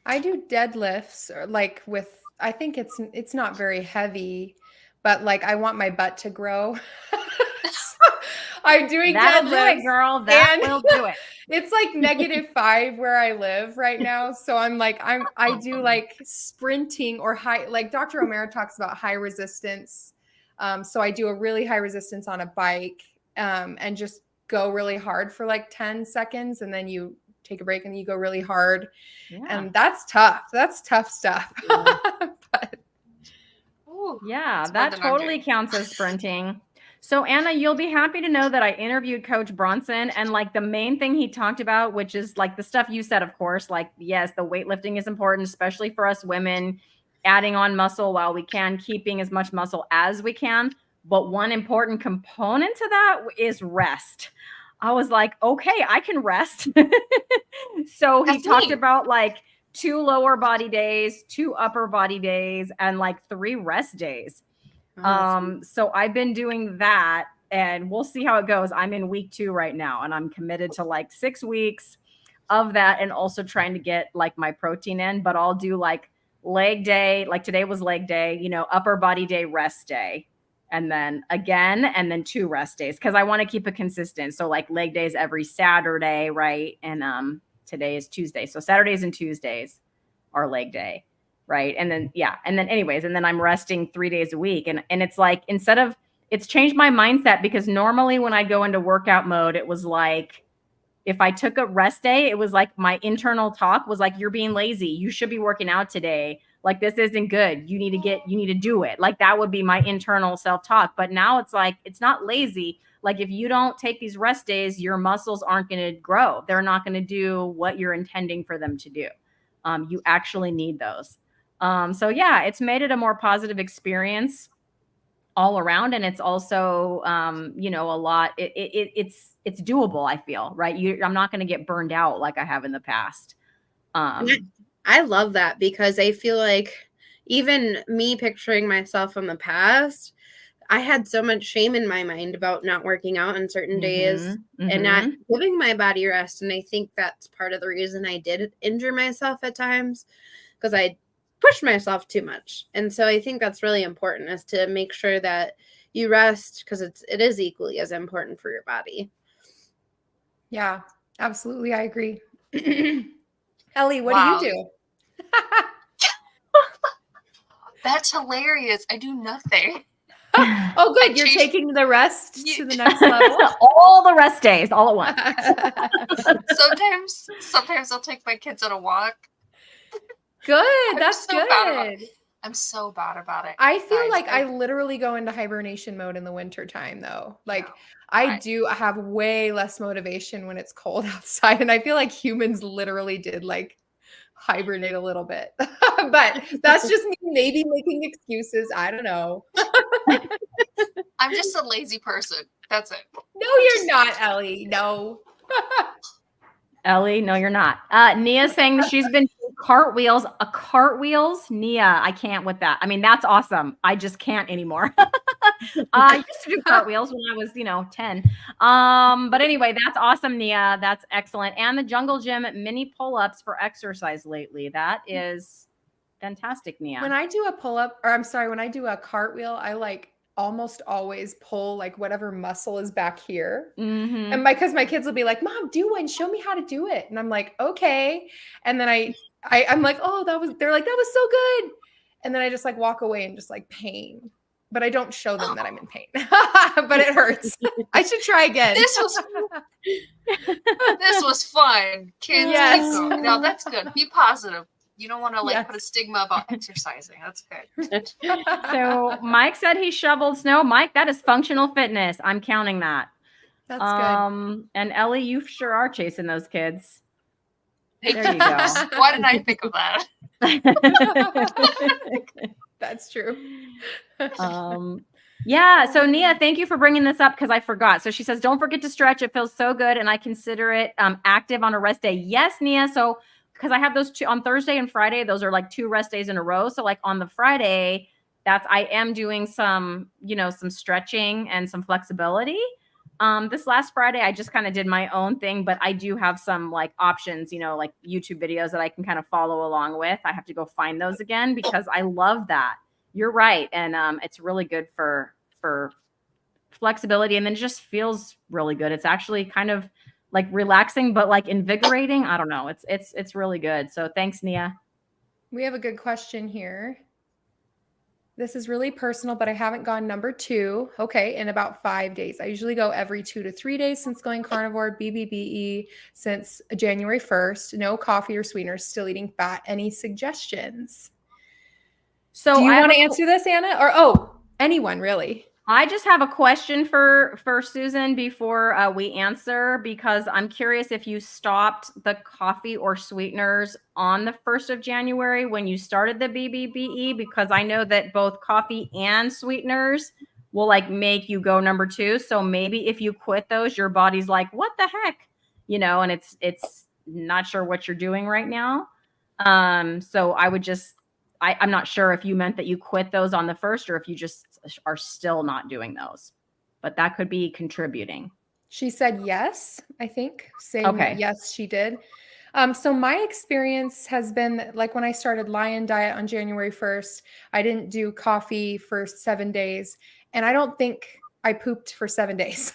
I do deadlifts, or like with, I think it's not very heavy, but like I want my butt to grow. So I'm doing That'll deadlifts. do it, girl. That will do it. It's like -5 where I live right now. So I'm like, I do like sprinting or high, like Dr. O'Mara talks about high resistance. So I do a really high resistance on a bike, and just go really hard for like 10 seconds. And then you take a break and you go really hard. Yeah. And that's tough. That's tough stuff. But, yeah, that totally counts as sprinting. So Anna, you'll be happy to know that I interviewed Coach Bronson, and like the main thing he talked about, which is like the stuff you said, of course, like, yes, the weightlifting is important, especially for us women, adding on muscle while we can, keeping as much muscle as we can. But one important component to that is rest. I was like, okay, I can rest. So he talked about like 2 lower body days, 2 upper body days, and like 3 rest days. So I've been doing that, and we'll see how it goes. I'm in week 2 right now, and I'm committed to like 6 weeks of that, and also trying to get like my protein in. But I'll do like leg day, like today was leg day, you know, upper body day, rest day, and then again, and then 2 rest days, because I want to keep it consistent. So like leg days every Saturday, right? And today is Tuesday, so Saturdays and Tuesdays are leg day. Right. And then, yeah. And then anyways, and then I'm resting 3 days a week. And it's like, it's changed my mindset, because normally when I go into workout mode, it was like, if I took a rest day, it was like my internal talk was like, you're being lazy. You should be working out today. Like, this isn't good. You need to do it. Like, that would be my internal self-talk. But now it's like, it's not lazy. Like, if you don't take these rest days, your muscles aren't going to grow. They're not going to do what you're intending for them to do. You actually need those. So yeah, it's made it a more positive experience all around. And it's also, you know, a lot, it's doable, I feel, right? I'm not going to get burned out like I have in the past. I love that, because I feel like even me picturing myself in the past, I had so much shame in my mind about not working out on certain days and not giving my body rest. And I think that's part of the reason I did injure myself at times, because I pushed myself too much. And so I think that's really important, is to make sure that you rest, because it is equally as important for your body. yeah, absolutely. I agree. Ellie, what do you do? That's hilarious. I do nothing. Oh, good. You're taking the rest to the next level. All the rest days, all at once. Sometimes I'll take my kids on a walk. Good. That's good. I'm so bad about it. I feel like I literally go into hibernation mode in the winter time, though. Like, I have way less motivation when it's cold outside. And I feel like humans literally did like hibernate a little bit. But that's just me maybe making excuses. I don't know. I'm just a lazy person. That's it. No, you're not, Ellie. No. Ellie, no, you're not. Nia's saying that she's been doing cartwheels. Nia, I can't with that. I mean, that's awesome. I just can't anymore. I used to do cartwheels when I was, 10. But anyway, that's awesome, Nia. That's excellent. And the Jungle Gym mini pull-ups for exercise lately. That is fantastic, Nia. When I do a pull-up, or I'm sorry, when I do a cartwheel, I like almost always pull like whatever muscle is back here. And because my kids will be like, Mom, do one, show me how to do it. And I'm like, okay. And then I'm like, they're like, that was so good. And then I just like walk away and just like pain, but I don't show them that I'm in pain, but it hurts. I should try again. This was fun. Kids, keep going. No, that's good. Be positive. You don't want to put a stigma about exercising. That's good. So Mike said he shoveled snow. Mike, that is functional fitness. I'm counting that. That's good. And Ellie, you sure are chasing those kids. There you go. Why didn't I think of that? That's true. Yeah. So Nia, thank you for bringing this up because I forgot. So she says, don't forget to stretch. It feels so good. And I consider it active on a rest day. Yes, Nia. So because I have those two on Thursday and Friday, those are like 2 rest days in a row. So like on the Friday, I am doing some, some stretching and some flexibility. This last Friday, I just kind of did my own thing, but I do have some like options, like YouTube videos that I can kind of follow along with. I have to go find those again because I love that. You're right. And it's really good for flexibility. And then it just feels really good. It's actually kind of like relaxing, but like invigorating. I don't know. It's really good. So thanks, Nia. We have a good question here. This is really personal, but I haven't gone number 2. Okay, in about 5 days. I usually go every 2 to 3 days since going carnivore, BBBE since January 1st. No coffee or sweeteners, still eating fat. Any suggestions? So do you want to answer this, Anna? Or anyone really? I just have a question for Susan before we answer, because I'm curious if you stopped the coffee or sweeteners on the 1st of January when you started the BBBE, because I know that both coffee and sweeteners will like make you go number 2. So maybe if you quit those, your body's like, what the heck? And it's not sure what you're doing right now. So I would just, I'm not sure if you meant that you quit those on the 1st or if you just are still not doing those, but that could be contributing. She said yes, I think. Saying okay. Yes, she did. So my experience has been like when I started Lion Diet on January 1st, I didn't do coffee for 7 days. And I don't think I pooped for 7 days,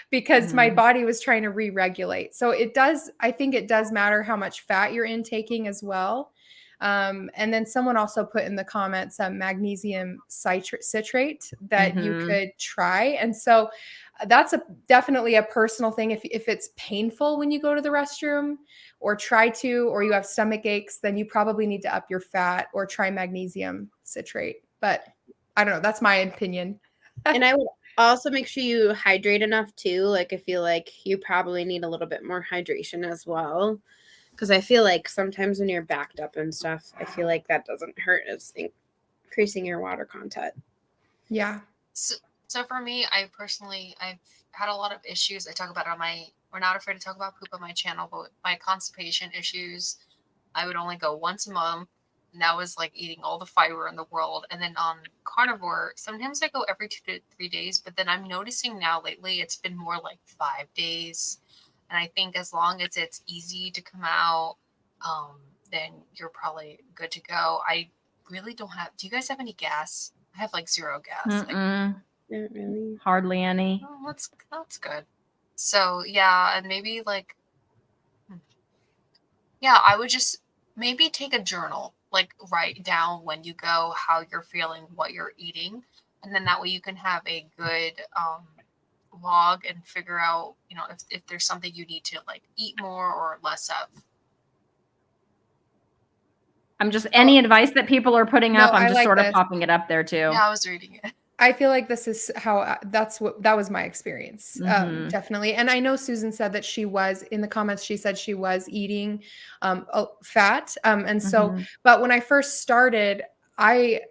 because my body was trying to re-regulate. So I think it does matter how much fat you're intaking as well. And then someone also put in the comments magnesium citrate that you could try. And so that's definitely a personal thing. If it's painful when you go to the restroom or you have stomach aches, then you probably need to up your fat or try magnesium citrate. But I don't know. That's my opinion. And I would also make sure you hydrate enough too. Like I feel like you probably need a little bit more hydration as well. Because I feel like sometimes when you're backed up and stuff, I feel like that doesn't hurt as increasing your water content. Yeah. So for me, I've had a lot of issues. I talk about it we're not afraid to talk about poop on my channel, but my constipation issues, I would only go once a month. And that was like eating all the fiber in the world. And then on carnivore, sometimes I go every 2 to 3 days, but then I'm noticing now lately, it's been more like 5 days. And I think as long as it's easy to come out, then you're probably good to go. I really don't have. Do you guys have any gas? I have like 0 gas. Not really. Hardly any. Oh, that's good. So yeah, and maybe I would just maybe take a journal, like write down when you go, how you're feeling, what you're eating, and then that way you can have a good log and figure out, if there's something you need to like eat more or less of. I'm just any advice that people are putting up. I'm just like sort of this. popping it up there too. Yeah, I was reading it. I feel like this is how that was my experience. Definitely. And I know Susan said that she was in the comments, she said she was eating fat. And so, but when I first started, I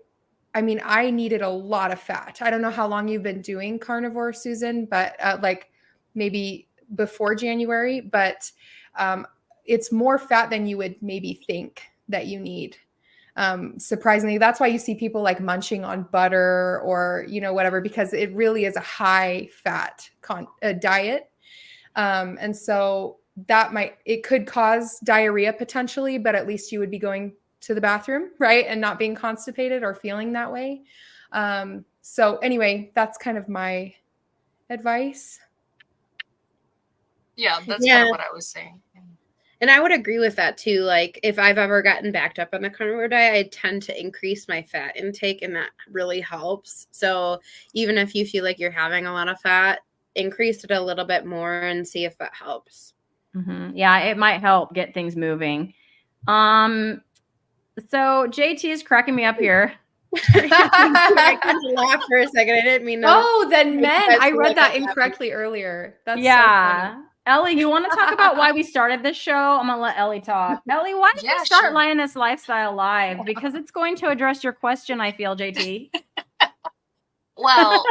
needed a lot of fat. I don't know how long you've been doing carnivore, Susan, but like maybe before January, but it's more fat than you would maybe think that you need. Surprisingly, that's why you see people like munching on butter or, whatever, because it really is a high fat diet. And so it could cause diarrhea potentially, but at least you would be going to the bathroom, right? And not being constipated or feeling that way. So anyway, that's kind of my advice. Yeah, that's kind of what I was saying. And I would agree with that too. Like if I've ever gotten backed up on the carnivore diet, I tend to increase my fat intake, and that really helps. So even if you feel like you're having a lot of fat, increase it a little bit more and see if that helps. Yeah, it might help get things moving. So JT is cracking me up here. I kind of laughed for a second. I didn't mean to. Oh, then men. I read that incorrectly earlier. That's so funny. Ellie, you want to talk about why we started this show? I'm going to let Ellie talk. Ellie, why did you start Lioness Lifestyle Live? Because it's going to address your question, I feel, JT. Well,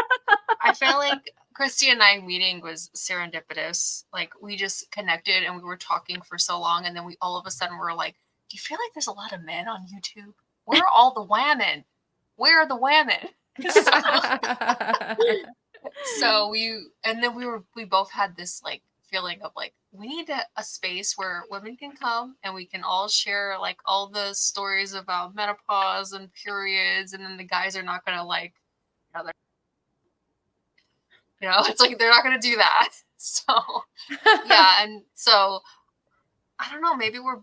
I feel like Cristie and I meeting was serendipitous. Like we just connected and we were talking for so long, and then we all of a sudden were like, "Do you feel like there's a lot of men on YouTube? Where are all the women? Where are the women?" So we both had this like feeling of like we need a space where women can come and we can all share like all the stories about menopause and periods, and then the guys are not gonna like, it's like they're not gonna do that. So yeah, and so I don't know, maybe we're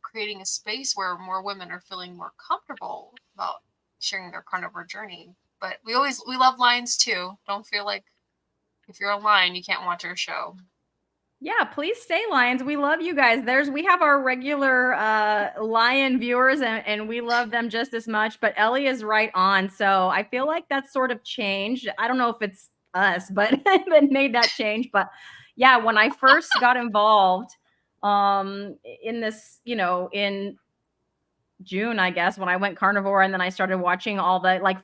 creating a space where more women are feeling more comfortable about sharing their carnivore journey. But we love lions too. Don't feel like if you're a lion, you can't watch our show. Yeah, please stay, lions. We love you guys. We have our regular lion viewers, and we love them just as much. But Ellie is right on. So I feel like that's sort of changed. I don't know if it's us, but that made that change. But yeah, when I first got involved in this, in June, I guess, when I went carnivore, and then I started watching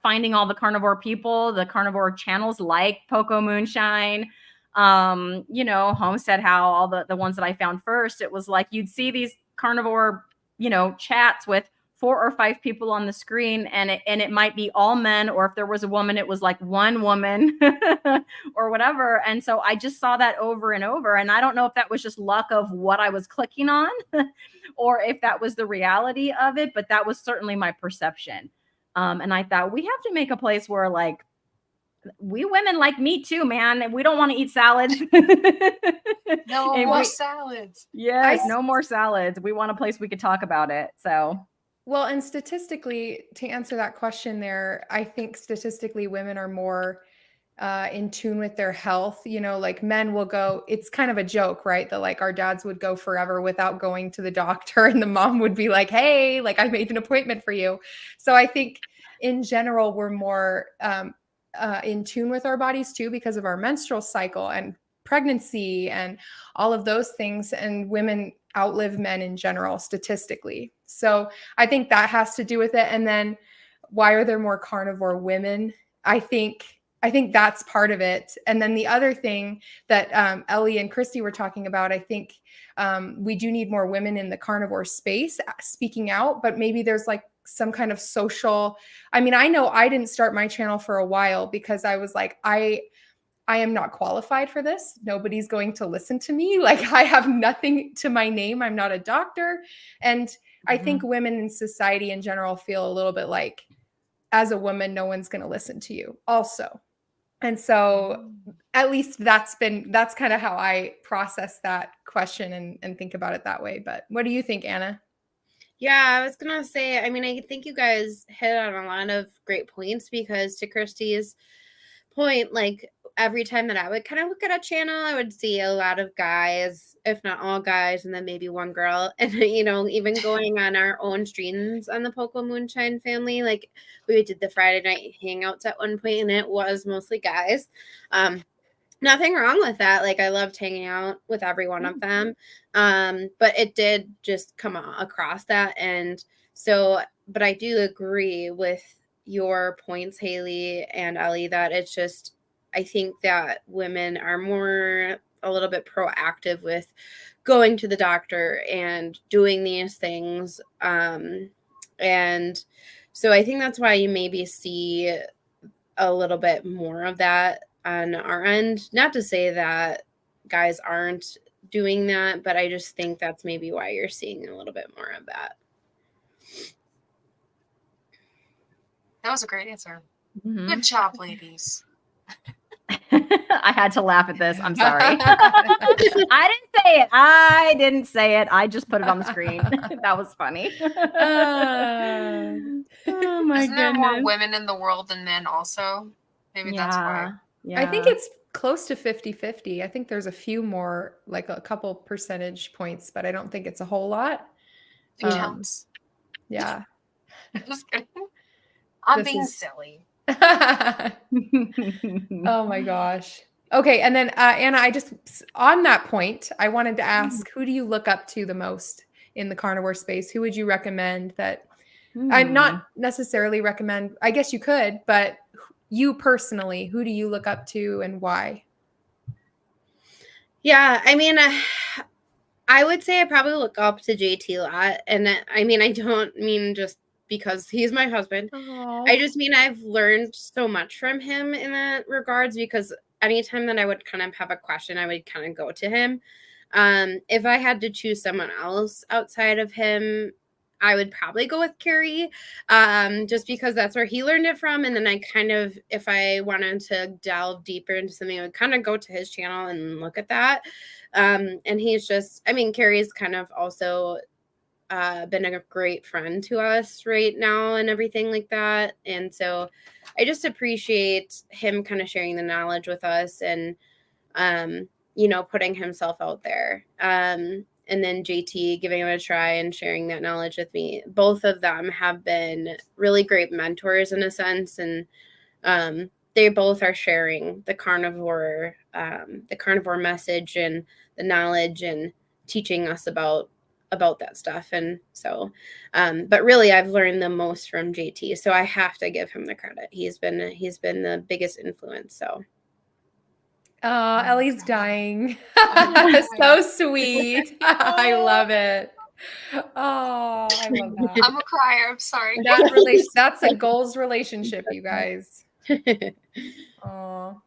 finding all the carnivore people, the carnivore channels like Poco Moonshine, Homestead How, all the ones that I found first. It was like you'd see these carnivore, chats with 4 or 5 people on the screen, and it might be all men, or if there was a woman, it was like one woman or whatever. And so I just saw that over and over, and I don't know if that was just luck of what I was clicking on or if that was the reality of it, but that was certainly my perception. And I thought we have to make a place where like we women like meat too, man. We don't want to eat salads. No more salads. Yes, no more salads. We want a place we could talk about it. So, well, and statistically, to answer that question there, I think statistically women are more in tune with their health. Like men will go, it's kind of a joke, right? That like our dads would go forever without going to the doctor, and the mom would be like, hey, like I made an appointment for you. So I think in general, we're more in tune with our bodies too, because of our menstrual cycle and pregnancy and all of those things. And women outlive men in general, statistically. So I think that has to do with it. And then why are there more carnivore women? I think that's part of it. And then the other thing that Ellie and Cristie were talking about, I think we do need more women in the carnivore space speaking out, but maybe there's like some kind of social, I know I didn't start my channel for a while because I was like, I am not qualified for this. Nobody's going to listen to me. Like I have nothing to my name. I'm not a doctor. And I think women in society in general feel a little bit like, as a woman, no one's going to listen to you also. And so at least that's kind of how I process that question and think about it that way. But what do you think, Anna? Yeah, I was going to say, I think you guys hit on a lot of great points, because to Cristie's point, like every time that I would kind of look at a channel, I would see a lot of guys, if not all guys, and then maybe one girl. And, even going on our own streams on the Poco Moonshine family, like we did the Friday night hangouts at one point, and it was mostly guys. Nothing wrong with that. Like I loved hanging out with every one of them. But it did just come across that. And so, but I do agree with your points, Hayley and Ellie, that it's just, I think that women are a little bit proactive with going to the doctor and doing these things. And so I think that's why you maybe see a little bit more of that on our end. Not to say that guys aren't doing that, but I just think that's maybe why you're seeing a little bit more of that. That was a great answer. Good job, ladies. I had to laugh at this. I'm sorry. I didn't say it. I just put it on the screen. That was funny. Oh my Isn't there more women in the world than men also? Maybe that's why. Yeah. I think it's close to 50-50. I think there's a few more, like a couple percentage points, but I don't think it's a whole lot. It counts. Yeah. Just kidding. I'm being silly. Oh my gosh. Okay. And then Anna, on that point, I wanted to ask, who do you look up to the most in the carnivore space? Who would you recommend that? I'd not necessarily recommend, I guess you could, but you personally, who do you look up to and why? Yeah, I mean, I would say I probably look up to JT a lot. And I mean, I don't mean just because he's my husband. I just mean I've learned so much from him in that regards, because anytime that I would kind of have a question, I would kind of go to him. If I had to choose someone else outside of him, I would probably go with Carrie, just because that's where he learned it from. And then I kind of, if I wanted to delve deeper into something, I would kind of go to his channel and look at that. And he's just, I mean, Carrie's kind of also been a great friend to us right now and everything like that. And so I just appreciate him kind of sharing the knowledge with us and, you know, putting himself out there. And then JT giving him a try and sharing that knowledge with me. Both of them have been really great mentors in a sense. And they both are sharing the carnivore message and the knowledge and teaching us about that stuff. And so, but really I've learned the most from JT. So I have to give him the credit. He's been the biggest influence. So. Oh, Ellie's dying. So sweet. I love it. Oh, I love that. I'm a crier. I'm sorry. That's a goals relationship, you guys. Oh.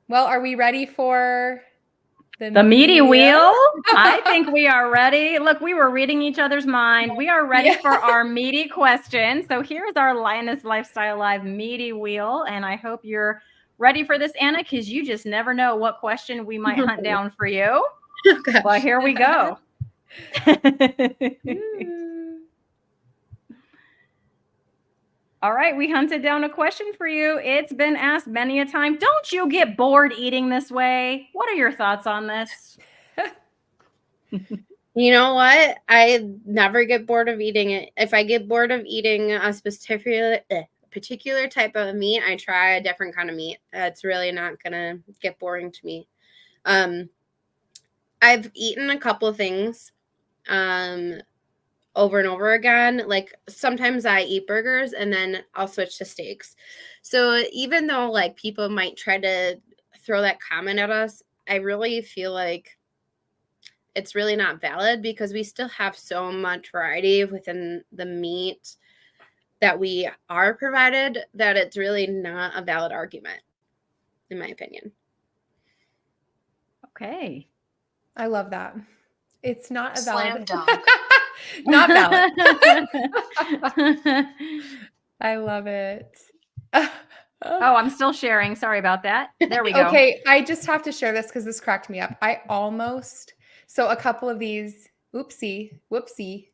Well, are we ready for the meaty wheel? I think we are ready. Look, we were reading each other's mind. We are ready for our meaty question. So here's our Lioness Lifestyle Live meaty wheel. And I hope you're ready for this, Anna, because you just never know what question we might hunt down for you. Okay. Well, here we go. All right, we hunted down a question for you. It's been asked many a time. Don't you get bored eating this way? What are your thoughts on this? You know what? I never get bored of eating it. If I get bored of eating a particular type of meat, I try a different kind of meat. It's really not gonna get boring to me. I've eaten a couple of things over and over again. Like sometimes I eat burgers and then I'll switch to steaks. So even though like people might try to throw that comment at us, I really feel like it's really not valid, because we still have so much variety within the meat that we are provided that it's really not a valid argument, in my opinion. Okay. I love that. It's not a Slam valid. dunk. Not valid. I love it. Oh, I'm still sharing. Sorry about that. There we go. Okay, I just have to share this because this cracked me up. So a couple of these, whoopsie,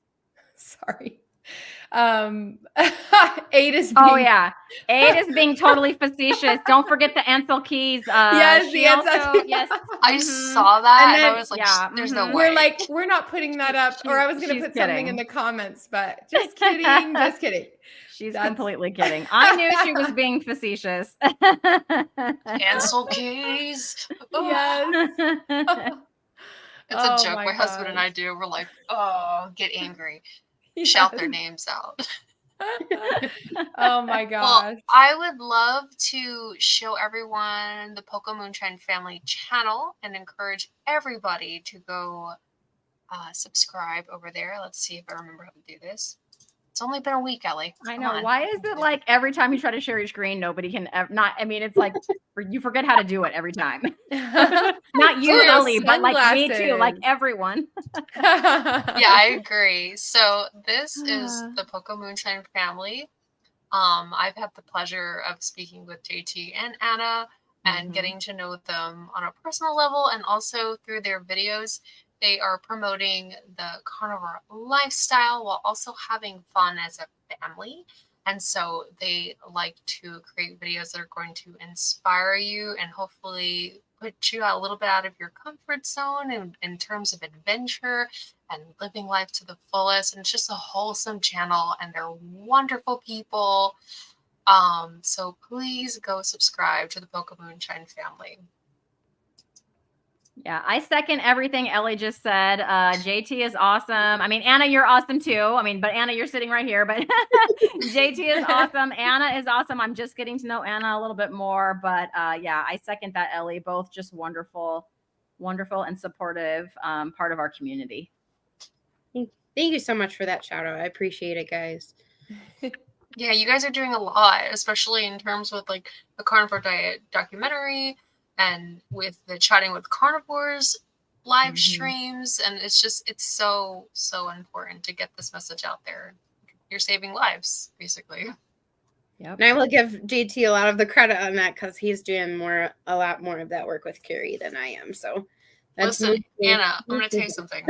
sorry. Aid is being totally facetious. Don't forget the Ansel Keys. Yes, I saw that and I was like, there's no way. We're like, we're not putting that up. Or I was going to put something in the comments, but just kidding. Just kidding. She's completely kidding. I knew she was being facetious. Ansel Keys. Yes. It's a joke my husband and I do. We're like, get angry. Yes. Shout their names out. Oh my gosh. Well, I would love to show everyone the Poco Moonshine family channel and encourage everybody to go subscribe over there. Let's see if I remember how to do this. It's only been a week, Ellie. I know. Why is it like every time you try to share your screen, nobody can it's like you forget how to do it every time. Not you, Ellie, but like me too, like everyone. Yeah, I agree. So this is the Poco Moonshine family. I've had the pleasure of speaking with JT and Anna and getting to know them on a personal level, and also through their videos. They are promoting the carnivore lifestyle while also having fun as a family. And so they like to create videos that are going to inspire you and hopefully put you a little bit out of your comfort zone in terms of adventure and living life to the fullest. And it's just a wholesome channel, and they're wonderful people. So please go subscribe to the Poco Moonshine family. Yeah, I second everything Ellie just said. JT is awesome. I mean, Anna, you're awesome too. I mean, but Anna, you're sitting right here. But JT is awesome. Anna is awesome. I'm just getting to know Anna a little bit more. But yeah, I second that, Ellie. Both just wonderful and supportive part of our community. Thank you so much for that shout out. I appreciate it, guys. Yeah, you guys are doing a lot, especially in terms with like the carnivore diet documentary and with the Chatting with Carnivores live streams. And it's so important to get this message out there. You're saving lives, basically. Yep. And I will give JT a lot of the credit on that because he's doing a lot more of that work with Carrie than I am. So listen, Anna, I'm going to tell you something.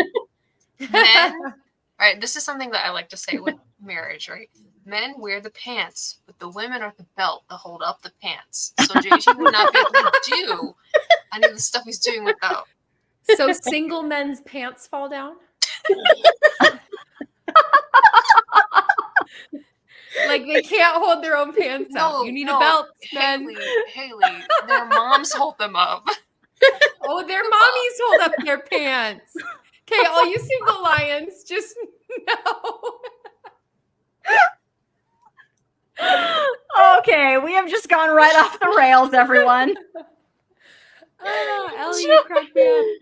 Men, all right, this is something that I like to say with marriage, right? Men wear the pants, but the women are the belt that hold up the pants. So JT would not be able to do any of the stuff he's doing without. So single men's pants fall down? Like they can't hold their own pants up. You need a belt, men. Haley, their moms hold them up. Oh, their mommies hold up their pants. Okay, all you single lions, just know. Okay, we have just gone right off the rails, everyone. Oh, Ellie, you cracked me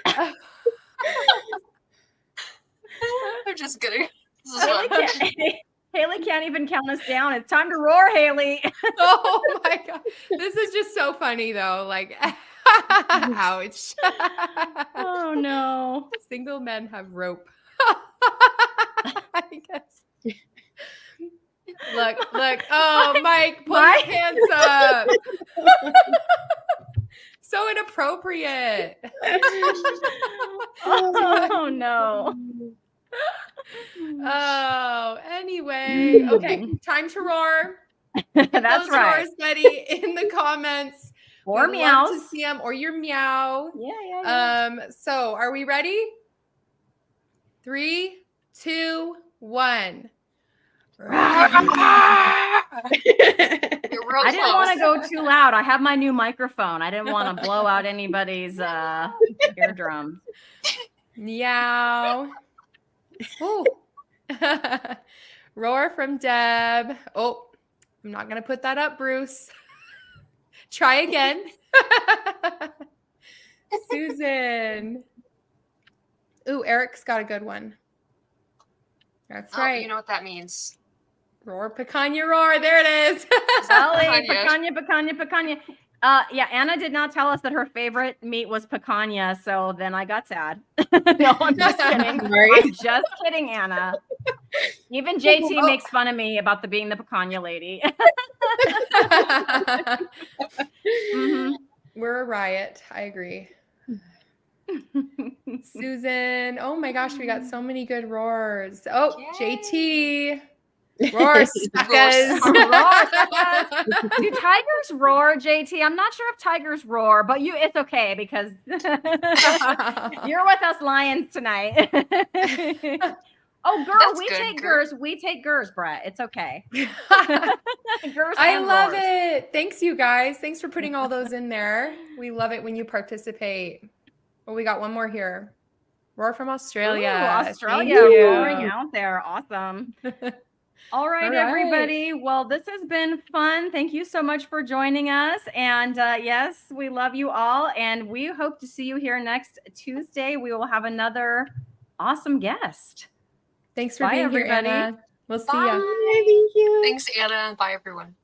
up. I'm just kidding. This is fun. Haley can't even count us down. It's time to roar, Haley. Oh my God. This is just so funny though. Like, ouch. Oh no. Single men have rope. I guess. Look. Oh, Mike, pull your pants up. So inappropriate. Oh no. Oh, anyway. Okay, time to roar. That's those right. roars ready in the comments. Or We'd meows. love to see them, or your meow. Yeah. So are we ready? 3, 2, 1. I didn't want to go too loud. I have my new microphone. I didn't want to blow out anybody's eardrums. Meow. Ooh. Roar from Deb. Oh, I'm not going to put that up, Bruce. Try again. Susan. Ooh, Eric's got a good one. That's right. You know what that means. Roar, picanha, roar. There it is. Ellie, picanha. Yeah, Anna did not tell us that her favorite meat was picanha, so then I got sad. No, I'm just kidding. I'm just kidding, Anna. Even JT makes fun of me about being the picanha lady. Mm-hmm. We're a riot. I agree. Susan. Oh my gosh, we got so many good roars. Oh, yay. JT. Roar, suckers. Do tigers roar, JT? I'm not sure if tigers roar, but it's okay because you're with us lions tonight. Oh, girl, That's we good, take girl. gers. We take gers, Brett. It's okay. I love it. Thanks, you guys. Thanks for putting all those in there. We love it when you participate. Well, we got one more here. Roar from Australia. Ooh, Australia roaring out there. Awesome. All right, everybody. Well, this has been fun. Thank you so much for joining us. And yes, we love you all. And we hope to see you here next Tuesday. We will have another awesome guest. Thanks for being here, Anna. We'll see you. Thank you. Thanks, Anna. Bye, everyone.